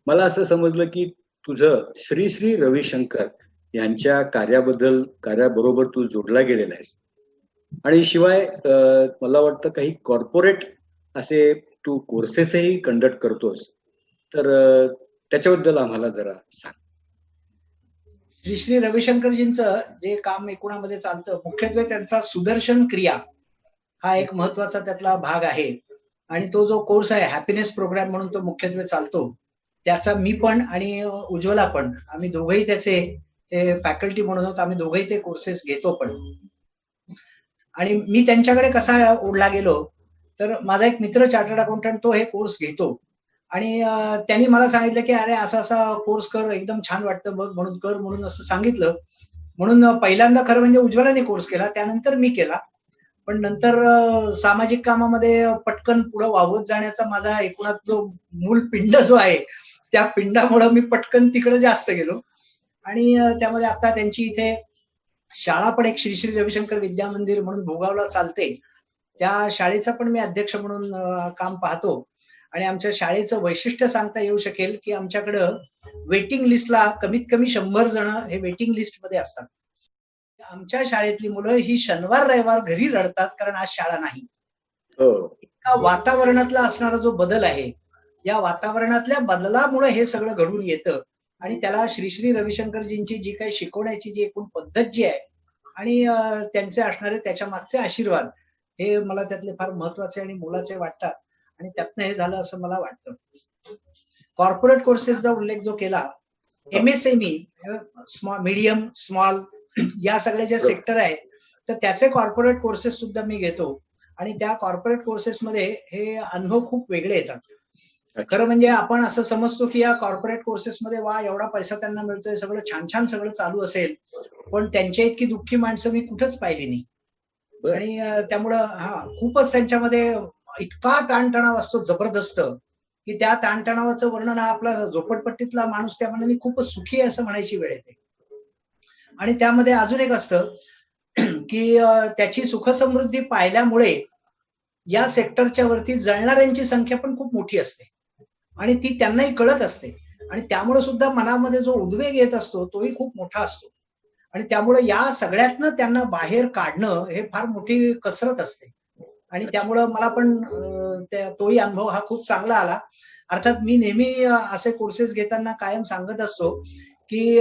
मला असं समजलं की तुझं श्री श्री रविशंकर यांच्या कार्याबरोबर तू जोडला गेलेला आहेस आणि शिवाय मला वाटतं काही कॉर्पोरेट असे तू कोर्सेसही कंडक्ट करतोस, तर त्याच्याबद्दल आम्हाला जरा सांग. श्री श्री रविशंकरजींचं जे काम एकूणामध्ये चालतं मुख्यत्वे त्यांचा सुदर्शन क्रिया हा एक महत्वाचा त्यातला भाग आहे. आणि तो जो कोर्स आहे हॅपीनेस प्रोग्राम म्हणून तो मुख्यत्वे चालतो, त्याचा मी पण आणि उज्ज्वला पण आम्ही दोघंही त्याचे फॅकल्टी म्हणून आहोत. आम्ही दोघंही ते कोर्सेस घेतो पण. आणि मी त्यांच्याकडे कसा ओढला गेलो तर माझा एक मित्र चार्टर्ड अकाउंटंट तो हे कोर्स घेतो आणि त्यांनी मला सांगितलं की अरे असा असा कोर्स कर, एकदम छान वाटतं बघ, म्हणून कर म्हणून असं सांगितलं. म्हणून पहिल्यांदा खरं म्हणजे उज्ज्वलाने कोर्स केला, त्यानंतर मी केला. पण नंतर सामाजिक कामामध्ये पटकन पुढे वावत जाण्याचा माझा एकूणात जो मूल पिंड जो आहे त्या पिंडामुळे मी पटकन तिकडे जास्त गेलो. आणि त्यामध्ये आता त्यांची इथे शाळा पण एक श्री श्री रविशंकर विद्या मंदिर म्हणून भोगावला चालते, त्या शाळेचा पण मी अध्यक्ष म्हणून काम पाहतो. आणि आमच्या शाळेचं वैशिष्ट्य सांगता येऊ शकेल की आमच्याकडं वेटिंग लिस्टला कमीत कमी 100 जण हे वेटिंग लिस्ट मध्ये असतात. आमच्या शाळेतली मुलं ही शनिवार रविवार घरी रडतात कारण आज शाळा नाही. इतका वातावरणातला असणारा जो बदल आहे या वातावरणातल्या बदलामुळे हे सगळं घडून येतं आणि त्याला श्री श्री रविशंकरजींची जी काही शिकवण्याची जी एकूण पद्धत जी आहे आणि त्यांचे असणारे त्याच्या मागचे आशीर्वाद हे मला त्यातले फार महत्वाचे आणि मोलाचे वाटतात आणि त्यातनं हे झालं असं मला वाटतं. कॉर्पोरेट कोर्सेसचा उल्लेख जो केला, MSME मीडियम स्मॉल या सगळ्या ज्या सेक्टर आहेत तर त्याचे कॉर्पोरेट कोर्सेस सुद्धा मी घेतो आणि त्या कॉर्पोरेट कोर्सेसमध्ये हे अनुभव खूप वेगळे येतात. खरं म्हणजे आपण असं समजतो की या कॉर्पोरेट कोर्सेसमध्ये वा एवढा पैसा त्यांना मिळतोय, सगळं छान छान सगळं चालू असेल, पण त्यांच्या इतकी दुःखी माणसं मी कुठंच पाहिली नाही. बरं. आणि त्यामुळं खूपच त्यांच्यामध्ये इतका ताणतणाव असतो जबरदस्त की त्या ताणतणावाचं वर्णन हा आपला झोपडपट्टीतला माणूस त्या मनाने खूपच सुखी आहे असं म्हणायची वेळ येते. आणि त्यामध्ये अजून एक असतं की त्याची सुखसमृद्धी पाहिल्यामुळे या सेक्टरच्या वरती जळणाऱ्यांची संख्या पण खूप मोठी असते आणि ती त्यांनाही कळत असते आणि त्यामुळे सुद्धा मनामध्ये जो उद्वेग येत असतो तोही खूप मोठा असतो आणि त्यामुळे या सगळ्यातनं त्यांना बाहेर काढणं हे फार मोठी कसरत असते आणि त्यामुळं मला पण तोही अनुभव हा खूप चांगला आला. अर्थात मी नेहमी असे कोर्सेस घेताना कायम सांगत असतो की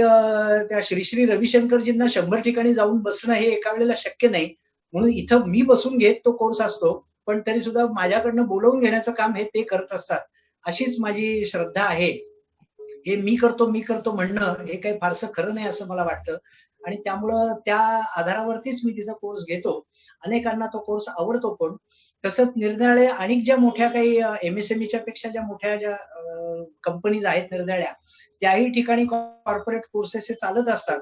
त्या श्री श्री रविशंकरजींना 100 ठिकाणी जाऊन बसणं हे एका वेळेला शक्य नाही, म्हणून इथं मी बसून घेत तो कोर्स असतो, पण तरी सुद्धा माझ्याकडनं बोलवून घेण्याचं काम हे ते करत असतात. अशीच माझी श्रद्धा आहे. हे मी करतो म्हणणं हे काही फारसं खरं नाही असं मला वाटतं आणि त्यामुळं त्या आधारावरतीच मी तिथं कोर्स घेतो. अनेकांना तो कोर्स आवडतो पण. तसंच निरनिराळे आणि ज्या मोठ्या काही MSMEच्या पेक्षा ज्या मोठ्या ज्या कंपनीज आहेत निरनिराळ्या, त्याही ठिकाणी कॉर्पोरेट कोर्सेस हे चालत असतात.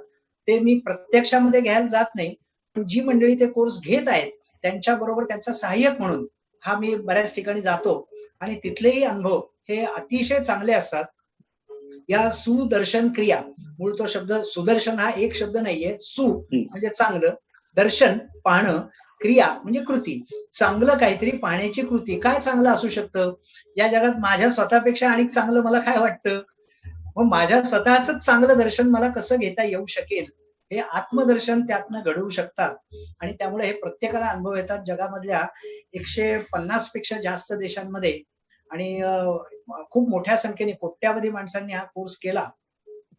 ते मी प्रत्यक्षामध्ये घ्यायला जात नाही, पण जी मंडळी ते कोर्स घेत आहेत त्यांच्याबरोबर त्यांचा सहाय्यक म्हणून हा मी बऱ्याच ठिकाणी जातो आणि तिथलेही अनुभव हे अतिशय चांगले असतात. या सुदर्शन क्रिया, मूळ तो शब्द सुदर्शन हा एक शब्द नाहीये, सु म्हणजे चांगलं, दर्शन पाहणं, क्रिया म्हणजे कृती, चांगलं काहीतरी पाहण्याची कृती. काय चांगलं असू शकतं या जगात? माझ्या स्वतःपेक्षा आणि चांगलं मला काय वाटतं? मग माझ्या स्वतःच चांगलं दर्शन मला कसं घेता येऊ शकेल, हे आत्मदर्शन त्यातनं घडवू शकतात आणि त्यामुळे हे प्रत्येकाला अनुभव येतात. जगामधल्या 150 पेक्षा जास्त देशांमध्ये आणि खूप मोठ्या संख्येने कोट्यावधी माणसांनी हा कोर्स केला.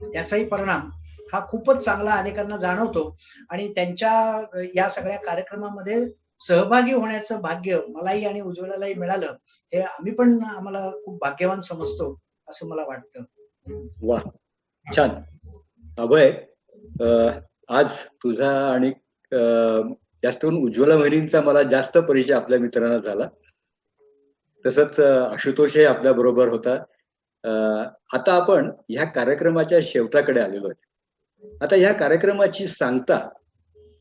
त्याचाही परिणाम हा खूपच चांगला अनेकांना जाणवतो आणि त्यांच्या या सगळ्या कार्यक्रमामध्ये सहभागी होण्याचं भाग्य मलाही आणि उज्ज्वलालाही मिळालं. हे आम्हाला खूप भाग्यवान समजतो असं मला वाटतं. वा, छान. अभय, आज तुझा आणि जास्त करून उज्ज्वला वहिनींचा मला जास्त परिचय आपल्या मित्रांना झाला. तसंच आशुतोष हे आपल्या बरोबर होता. आता आपण ह्या कार्यक्रमाच्या शेवटाकडे आलेलो आहे. आता ह्या कार्यक्रमाची सांगता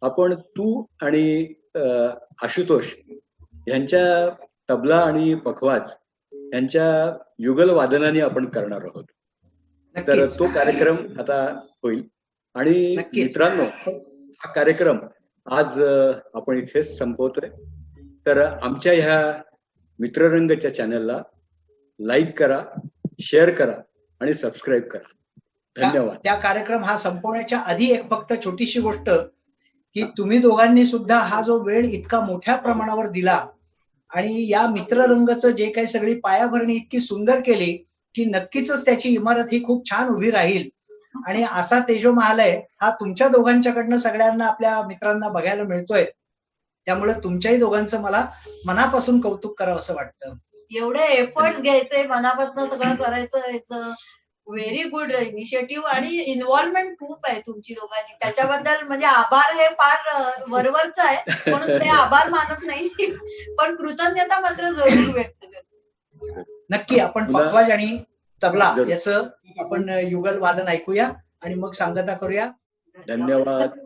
आपण तू आणि आशुतोष यांच्या तबला आणि पखवाज यांच्या युगल वादनाने आपण करणार आहोत. तर तो कार्यक्रम आता होईल आणि मित्रांनो, हा कार्यक्रम आज आपण इथेच संपवतोय. तर आमच्या ह्या मित्ररंगच्या चॅनलला लाईक करा, शेअर करा आणि सबस्क्राईब करा. धन्यवाद. त्या कार्यक्रम हा संपवण्याच्या आधी एक फक्त छोटीशी गोष्ट की तुम्ही दोघांनी सुद्धा हा जो वेळ इतका मोठ्या प्रमाणावर दिला आणि या मित्ररंगचं जे काही सगळी पायाभरणी इतकी सुंदर केली की नक्कीच त्याची इमारत ही खूप छान उभी राहील आणि असा तेजोमहालय हा तुमच्या दोघांच्याकडनं सगळ्यांना आपल्या मित्रांना बघायला मिळतोय. त्यामुळे तुमच्याही दोघांचं मला मनापासून कौतुक करावं असं वाटतं. एवढे एफर्ट्स घ्यायचे, मनापासून सगळं करायचं, व्हेरी गुड इनिशिएटिव्ह आणि इन्व्हॉल्वमेंट खूप आहे तुमची दोघांची. त्याच्याबद्दल म्हणजे आभार हे फार वरवरच आहे, म्हणून ते आभार मानत नाही, पण कृतज्ञता मात्र जरूर व्यक्त करतो. नक्की आपण पखवाज आणि तबला याचं आपण युगल वादन ऐकूया आणि मग सांगता करूया. धन्यवाद.